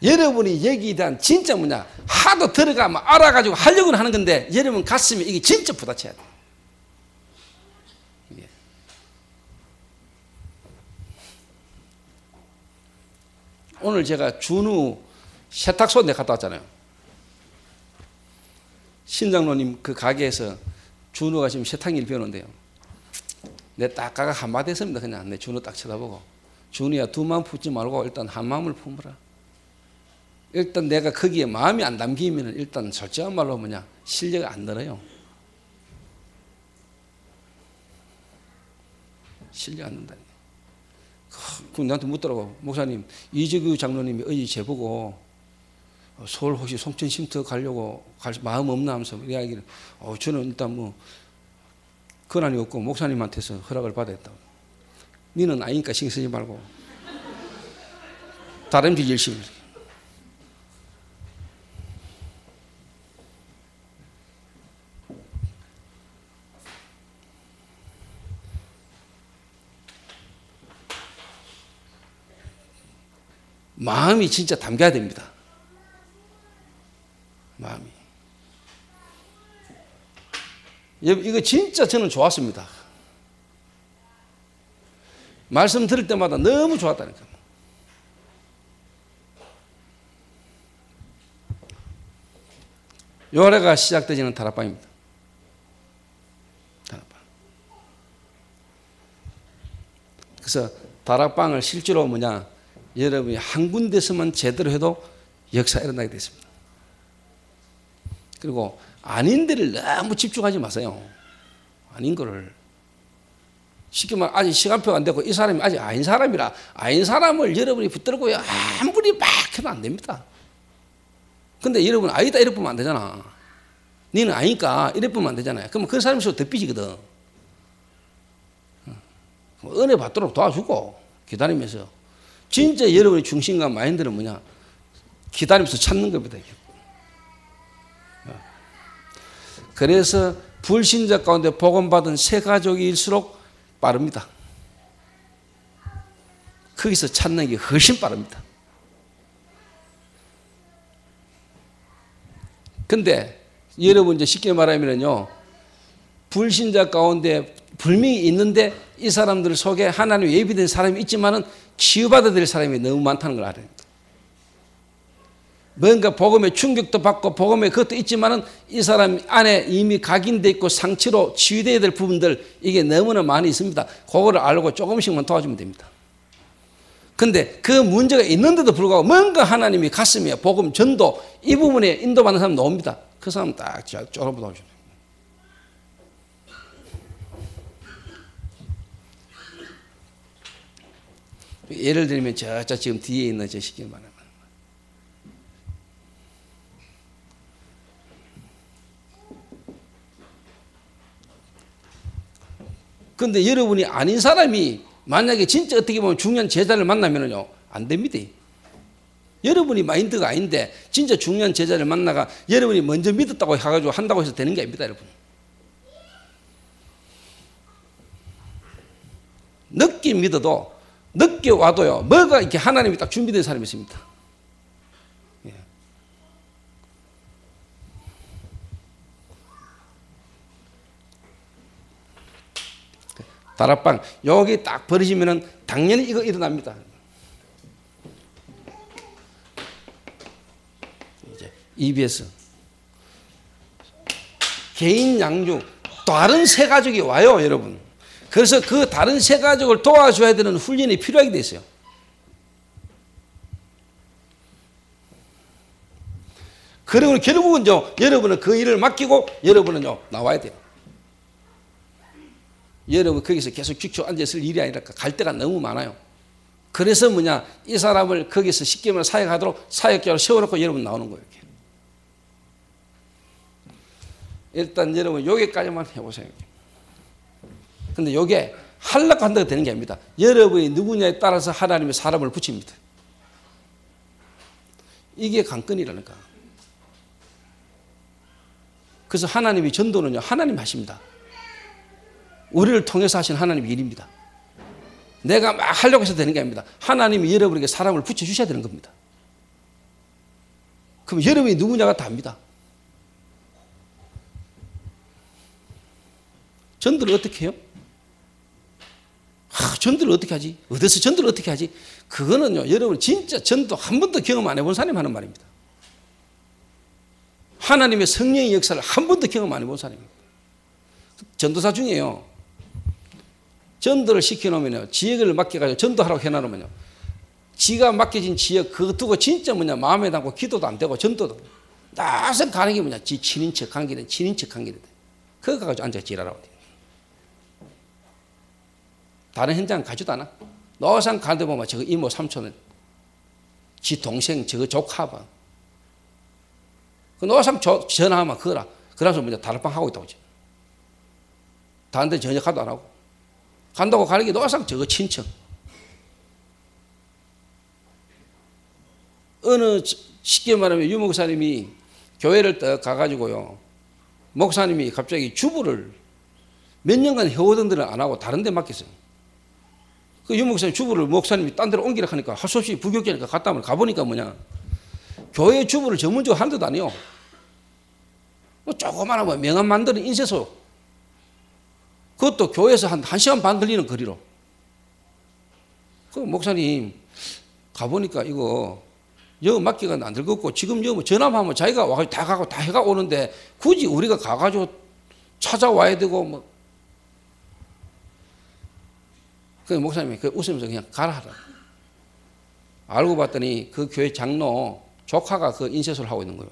여러분이 여기에 대한 진짜 뭐냐 하도 들어가면 알아가지고 하려고는 하는 건데 여러분 가슴에 이게 진짜 부딪혀야 돼. 오늘 제가 준우 세탁소 내 갔다 왔잖아요. 신장로님 그 가게에서 준우가 지금 세탁일 배우는데요. 내 딱 가가 한마디 했습니다. 그냥 내 준우 딱 쳐다보고, 준우야 두 마음 품지 말고 일단 한 마음을 품어라. 일단 내가 거기에 마음이 안 담기면 일단 솔직한 말로 뭐냐 실력이 안 늘어요. 실력 안 는다니까. 그 나한테 묻더라고. 목사님 이재규 장로님이 어제 제보고 서울 혹시 송천 쉼터 가려고 갈 마음 없나 하면서 이야기를. 저는 일단 뭐 권한이 없고 목사님한테서 허락을 받아야 했다고. 니는 아니니까 신경 쓰지 말고 다른 일 열심히. 마음이 진짜 담겨야 됩니다. 마음이. 이거 진짜 저는 좋았습니다. 말씀 들을 때마다 너무 좋았다니까. 요래가 시작되지는 다락방입니다. 다락방. 그래서 다락방을 실제로 뭐냐 여러분이 한 군데서만 제대로 해도 역사가 일어나게 됐습니다. 그리고 아닌 데를 너무 집중하지 마세요. 아닌 거를. 쉽게 말하면 아직 시간표가 안 되고 이 사람이 아직 아닌 사람이라 아닌 사람을 여러분이 붙들고요 아무리 막 해도 안 됩니다. 근데 여러분 아니다 이래 보면 안 되잖아. 너는 아니까 이래 보면 안 되잖아요. 그러면 그 사람이 더 삐지거든. 은혜 받도록 도와주고 기다리면서 진짜 여러분의 중심과 마인드는 뭐냐 기다리면서 찾는 겁니다. 그래서 불신자 가운데 복음받은 새 가족일수록 빠릅니다. 거기서 찾는 게 훨씬 빠릅니다. 근데 여러분 이제 쉽게 말하면요 불신자 가운데 분명히 있는데 이 사람들 속에 하나님 예비된 사람이 있지만은 치유받아야 될 사람이 너무 많다는 걸 알아야 됩니다. 뭔가 복음의 충격도 받고 복음의 그것도 있지만은 이 사람 안에 이미 각인되어 있고 상처로 치유되어야 될 부분들 이게 너무나 많이 있습니다. 그거를 알고 조금씩만 도와주면 됩니다. 근데 그 문제가 있는데도 불구하고 뭔가 하나님이 가슴에 복음 전도 이 부분에 인도받는 사람 나옵니다. 그 사람 딱 쪼르고 도와주면 됩니다. 예를 들면 저 지금 뒤에 있는 저 시계 말하면. 그런데 여러분이 아닌 사람이 만약에 진짜 어떻게 보면 중요한 제자를 만나면요 안 됩니다. 여러분이 마인드가 아닌데 진짜 중요한 제자를 만나가 여러분이 먼저 믿었다고 해가지고 한다고 해서 되는 게 아닙니다, 여러분. 늦게 믿어도 늦게 와도요 뭐가 이렇게 하나님이 딱 준비된 사람이 있습니다. 예. 다락방 여기 딱 버리시면은 당연히 이거 일어납니다. 이제 EBS 개인 양육 다른 세 가족이 와요, 여러분. 그래서 그 다른 세 가족을 도와줘야 되는 훈련이 필요하게 돼 있어요. 그리고 결국은 여러분은 그 일을 맡기고 여러분은요 나와야 돼요. 여러분 거기서 계속 죽쳐 앉아있을 일이 아니라 갈 데가 너무 많아요. 그래서 이 사람을 거기서 10개월 사역하도록 사역자로 세워놓고 여러분 나오는 거예요. 이렇게. 일단 여러분 여기까지만 해보세요. 근데 요게 하려고 한다고 되는 게 아닙니다. 여러분이 누구냐에 따라서 하나님의 사람을 붙입니다. 이게 관건이라니까. 그래서 하나님이 전도는요 하나님 하십니다. 우리를 통해서 하신 하나님의 일입니다. 내가 막 하려고 해서 되는 게 아닙니다. 하나님이 여러분에게 사람을 붙여주셔야 되는 겁니다. 그럼 여러분이 누구냐가 답니다. 전도를 어떻게 해요? 전도를 어떻게 하지? 어디서 전도를 어떻게 하지? 그거는요 여러분 진짜 전도 한 번도 경험 안 해본 사람이 하는 말입니다. 하나님의 성령의 역사를 한 번도 경험 안 해본 사람입니다. 전도사 중에요 전도를 시켜놓으면요 지역을 맡겨가지고 전도하라고 해놔놓으면요 지가 맡겨진 지역 그거 두고 진짜 마음에 담고 기도도 안 되고 전도도 나선 가는 게 지 친인척 관계는 친인척 관계는 그거 가지고 앉아 지랄하고 돼요. 다른 현장 가지도 않아. 노상 가다 보면 저거 이모 삼촌은 지 동생 저거 조카 봐. 그 노상 전화하면 그거라. 그래서 다락방 하고 있다고 하지. 다른 데 전혀 가도 안 하고. 간다고 가는 게 노상 저거 친척. 어느 쉽게 말하면 유 목사님이 교회를 딱 가가지고요. 목사님이 갑자기 주부를 몇 년간 해오던 데는 안 하고 다른 데 맡겼어요. 그 유 목사님 주부를 목사님이 딴 데로 옮기라 하니까 할 수 없이 부교육자니까 갔다 오면 가보니까 교회 주부를 전문적으로 하는 데도 아니요. 조그마한 명함 만드는 인쇄소. 그것도 교회에서 한 1시간 반 걸리는 거리로. 그 목사님 가보니까 이거 여 맡기가 안 될 것 같고 지금 여 전화하면 자기가 와가지고 다 가고 다 해가 오는데 굳이 우리가 가가지고 찾아와야 되고 그 목사님이 웃으면서 그냥 가라 하라. 알고 봤더니 그 교회 장로 조카가 그 인쇄소를 하고 있는 거예요.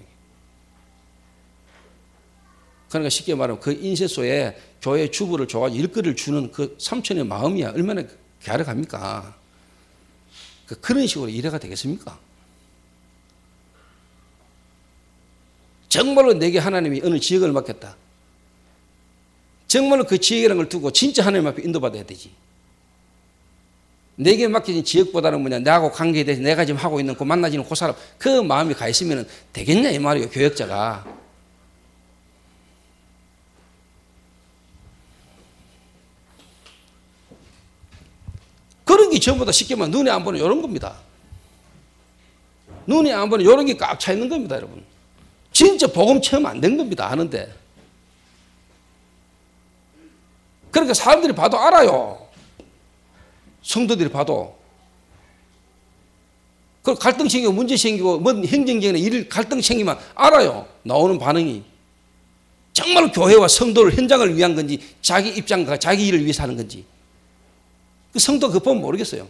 그러니까 쉽게 말하면 그 인쇄소에 교회 주부를 줘가지고 일거리를 주는 그 삼촌의 마음이야. 얼마나 갸륵합니까? 그런 식으로 일해가 되겠습니까? 정말로 내게 하나님이 어느 지역을 맡겼다. 정말로 그 지역이라는 걸 두고 진짜 하나님 앞에 인도받아야 되지. 내게 맡겨진 지역보다는 나하고 관계에 대해서 내가 지금 하고 있는 그 만나지는 그 사람 그 마음이 가 있으면 되겠냐 이 말이에요. 교역자가. 그런 게 전부 다 쉽게 말하면 눈에 안 보는 이런 겁니다. 눈에 안 보는 이런 게 꽉 차 있는 겁니다, 여러분. 진짜 복음 체험 안 된 겁니다, 아는데. 그러니까 사람들이 봐도 알아요. 성도들이 봐도. 그 갈등 생기고 문제 생기고 뭔 행정적인 일 갈등 생기면 알아요. 나오는 반응이. 정말 교회와 성도를 현장을 위한 건지 자기 입장과 자기 일을 위해서 하는 건지. 그 성도 그거 보면 모르겠어요.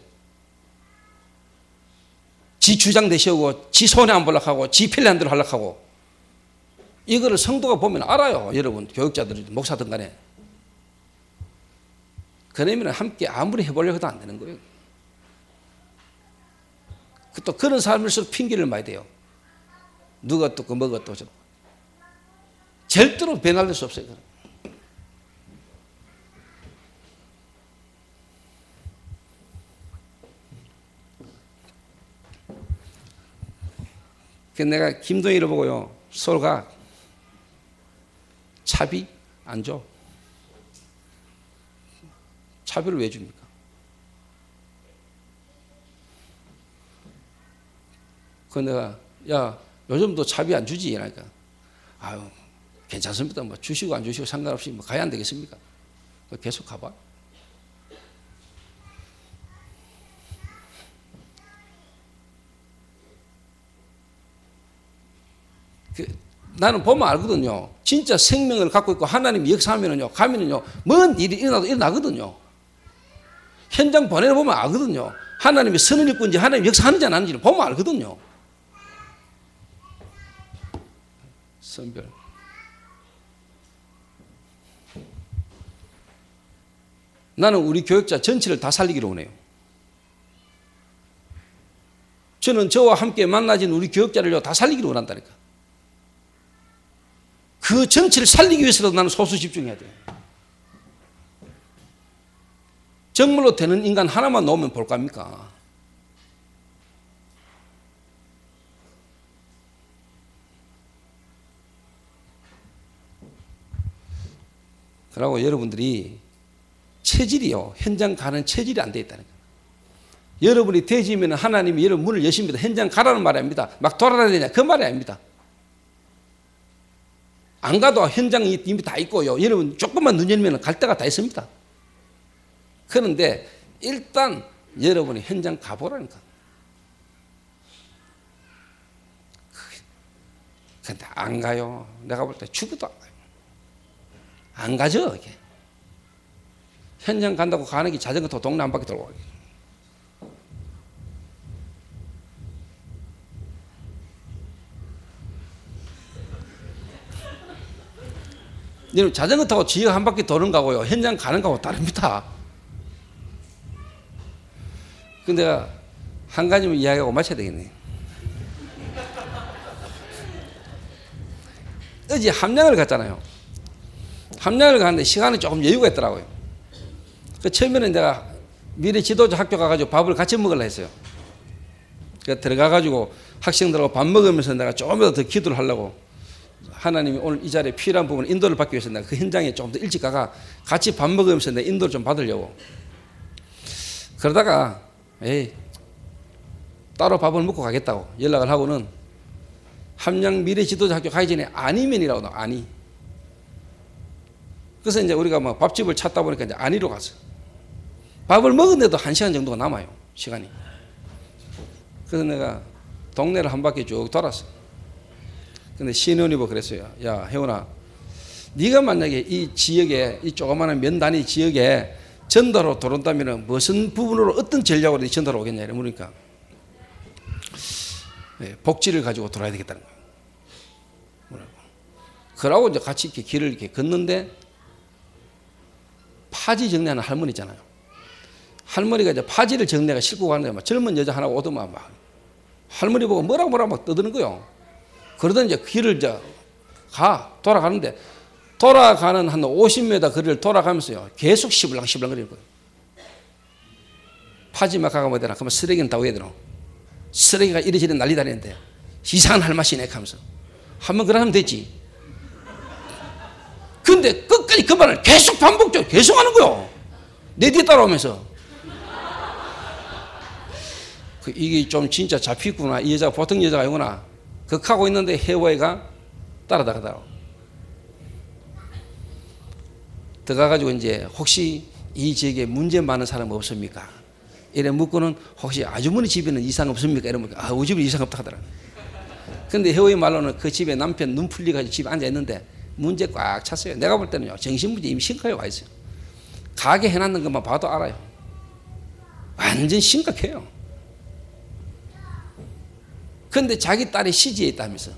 지 주장 내세우고 지 손해 안 보려고 하고 지 편리한 대로 하려고 하고 이거를 성도가 보면 알아요. 여러분 교육자들이 목사든 간에. 그러면 함께 아무리 해보려고 해도 안 되는 거예요. 또 그런 사람일수록 핑계를 많이 대요. 누가 또 뭐가 또 절대로 변화될 수 없어요. 그래서 내가 김동희를 보고요, 서울가 차비 안 줘. 차비를 왜 줍니까? 그 내가 야 요즘도 차비 안 주지 이러니까 아유 괜찮습니다. 뭐 주시고 안 주시고 상관없이 뭐 가야 안 되겠습니까? 계속 가봐. 나는 보면 알거든요. 진짜 생명을 갖고 있고 하나님이 역사하면은요, 가면은요, 뭔 일이 일어나도 일어나거든요. 현장 보내보면 알거든요. 하나님이 선을 읽고인지 하나님이 역사하는지 안 하는지를 보면 알거든요. 선별. 나는 우리 교육자 전체를 다 살리기로 원해요. 저는 저와 함께 만나진 우리 교육자를요, 다 살리기로 원한다니까. 그 전체를 살리기 위해서라도 나는 소수 집중해야 돼요. 정말로 되는 인간 하나만 놓으면 볼까 합니까? 그러고 여러분들이 체질이요, 현장 가는 체질이 안 돼 있다는 거예요. 여러분이 되지면 하나님이 여러분 문을 여십니다. 현장 가라는 말이 아닙니다. 막 돌아다니냐 그 말이 아닙니다. 안 가도 현장이 이미 다 있고요. 여러분 조금만 눈 열면 갈 데가 다 있습니다. 그런데 일단 여러분이 현장 가보라니까. 근데 안 가요. 내가 볼 때 죽어도 안 가요. 안 가죠. 이게. 현장 간다고 가는 게 자전거 타고 동네 한 바퀴 돌고 가요. 여러분 자전거 타고 지역 한 바퀴 도는 거하고요, 현장 가는 거하고 다릅니다. 근데 내가 한 가지만 이야기하고 마쳐야 되겠네. 어제 함양을 갔잖아요. 함양을 갔는데 시간이 조금 여유가 있더라고요. 그 처음에는 내가 미래 지도자 학교 가가지고 밥을 같이 먹으려 했어요. 그러니까 들어가가지고 학생들하고 밥 먹으면서 내가 조금이라도 더 기도를 하려고, 하나님이 오늘 이 자리에 필요한 부분 인도를 받기 위해서 내가 그 현장에 좀 더 일찍 가가 같이 밥 먹으면서 내 인도를 좀 받으려고. 그러다가 에이 따로 밥을 먹고 가겠다고 연락을 하고는 함양 미래 지도자 학교 가기 전에 안이면이라고 나와. 안이. 그래서 이제 우리가 뭐 밥집을 찾다 보니까 이제 안이로 갔어. 밥을 먹었는데도 1시간 정도가 남아요, 시간이. 그래서 내가 동네를 한 바퀴 쭉 돌았어. 근데 신원이 보고 그랬어요. 야 혜원아, 네가 만약에 이 지역에, 이 조그마한 면 단위 지역에 전도로 들어온다면 무슨 부분으로 어떤 전략으로 전도로 오겠냐 이러니까 복지를 가지고 돌아야 되겠다는 거예요. 그러고 이제 같이 이렇게 길을 이렇게 걷는데 파지 정리하는 할머니 있잖아요. 할머니가 이제 파지를 정리가 싣고 가는데 막 젊은 여자 하나 오더만 막 할머니 보고 뭐라고 막 떠드는 거예요. 그러던 이제 길을 이제 돌아가는데 돌아가는 한 50m 거리를 돌아가면서요, 계속 시블랑시블랑 거리는 거예요. 파지 막 가면 되나? 그러면 쓰레기는 다 왜야 되나? 쓰레기가 이리저리 난리 다니는데 이상한 할맛이네 하면서 한번 그러면 되지. 근데 끝까지 그 말을 계속 반복적으로 계속 하는 거예요. 내 뒤에 따라오면서. 이게 좀 진짜 잡히구나. 이 여자가 보통 여자가 아니구나. 극하고 있는데 해와이가 따라다가더라고. 들어가가지고 이제 혹시 이 지역에 문제 많은 사람 없습니까? 이래 묻고는 혹시 아주머니 집에는 이상 없습니까? 이러면 우리 집에 이상 없다 하더라. 근데 해와이 말로는 그 집에 남편 눈 풀리가지고 집에 앉아있는데 문제 꽉 찼어요. 내가 볼 때는요, 정신문제 이미 심각하게 와 있어요. 가게 해놨는 것만 봐도 알아요. 완전 심각해요. 근데 자기 딸이 시지에 있다면서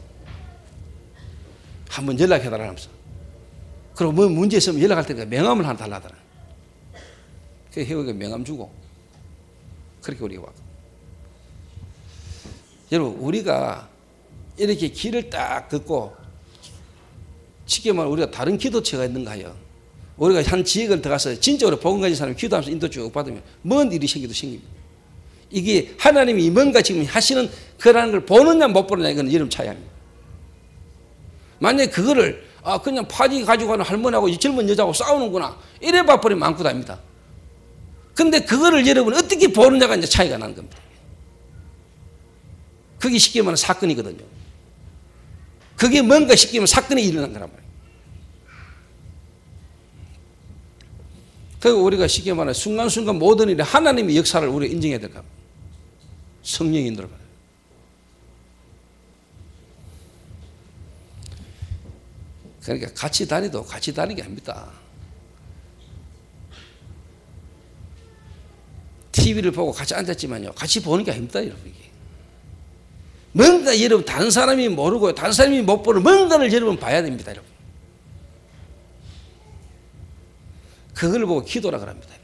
한번 연락해달라면서. 그리고 뭐 문제 있으면 연락할 테니까 명함을 하나 달라더라. 그 해외가 명함 주고 그렇게 우리가 왔고. 여러분, 우리가 이렇게 길을 딱 걷고 쉽게 말하면 우리가 다른 기도처가 있는가요? 우리가 한 지역을 들어가서 진짜로 복음 가진 사람이 기도하면서 인도 쭉 받으면 먼 일이 생깁니다. 이게 하나님이 뭔가 지금 하시는 거라는 걸 보느냐 못 보느냐 이건 이름 차이입니다. 만약에 그거를 그냥 파지 가지고 가는 할머니하고 이 젊은 여자하고 싸우는구나 이래 봐버리면 많고 답니다. 근데 그거를 여러분 어떻게 보느냐가 이제 차이가 나는 겁니다. 그게 쉽게 말하면 사건이거든요. 그게 뭔가 쉽게 말하면 사건이 일어난 거란 말이에요. 그리고 우리가 쉽게 말하면 순간순간 모든 일에 하나님의 역사를 우리가 인정해야 될 겁니다. 성령이 인도를 받아요. 그러니까 같이 다니도 같이 다니는 게 아닙니다. TV를 보고 같이 앉았지만요. 같이 보는 게 아닙니다, 여러분. 이게. 뭔가 여러분 다른 사람이 모르고 다른 사람이 못 보는 뭔가를 여러분 봐야 됩니다, 여러분. 그걸 보고 기도라 그럽니다.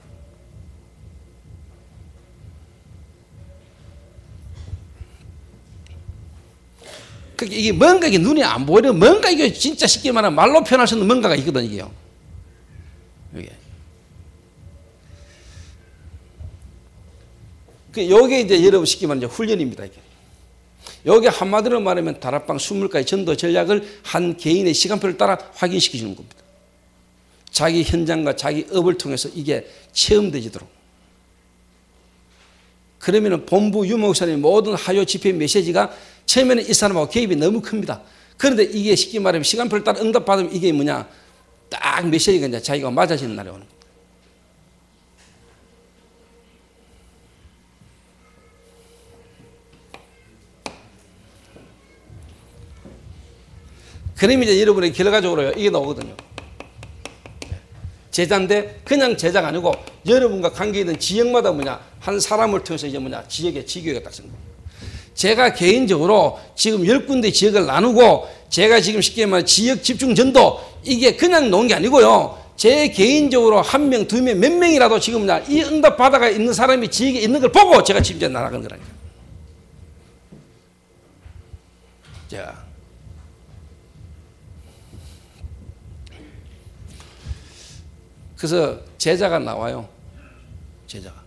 그러니까 이게 뭔가 이게 눈이 안 보이는 뭔가 이게 진짜 쉽게 말하면 말로 표현할 수 없는 뭔가가 있거든요, 이게요. 이게. 요게 이제 여러분 쉽게 말하면 훈련입니다, 이게. 요게 한마디로 말하면 다락방 순물까지 전도 전략을 한 개인의 시간표를 따라 확인시키시는 겁니다. 자기 현장과 자기 업을 통해서 이게 체험되지도록. 그러면 본부 유목사님 모든 하요 집회 메시지가 처음에는 이 사람하고 개입이 너무 큽니다. 그런데 이게 쉽게 말하면 시간표를 따라 응답받으면 이게 뭐냐, 딱 메시지가 이제 자기가 맞아지는 날이 오는 겁니다. 그러면 이제 여러분의 결과적으로 이게 나오거든요. 제자인데 그냥 제자가 아니고 여러분과 관계 있는 지역마다 뭐냐, 한 사람을 통해서 이제 뭐냐, 지역의 지교회가 딱 생깁니다. 제가 개인적으로 지금 10군데 지역을 나누고 제가 지금 쉽게 말하면 지역 집중 전도 이게 그냥 놓은 게 아니고요. 제 개인적으로 한 명, 두 명, 몇 명이라도 지금 뭐냐, 이 응답 바다가 있는 사람이 지역에 있는 걸 보고 제가 지금 이제 나아가는 거라니까. 자. 그래서 제자가 나와요. 제자가.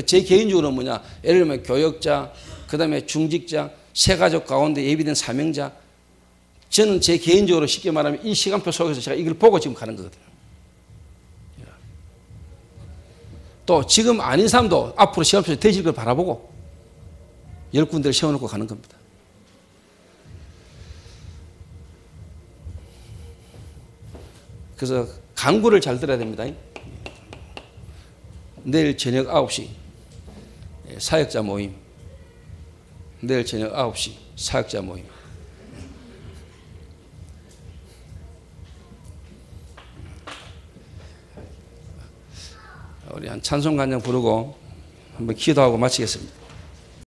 제 개인적으로 뭐냐, 예를 들면 교역자, 그 다음에 중직자, 새가족 가운데 예비된 사명자. 저는 제 개인적으로 쉽게 말하면 이 시간표 속에서 제가 이걸 보고 지금 가는 거거든요. 또 지금 아닌 사람도 앞으로 시간표에 되실 걸 바라보고 10군데를 세워놓고 가는 겁니다. 그래서 강구를 잘 들어야 됩니다. 내일 저녁 9시 사역자 모임. 내일 저녁 9시 사역자 모임. 우리 한 찬송 간장 부르고 한번 기도하고 마치겠습니다.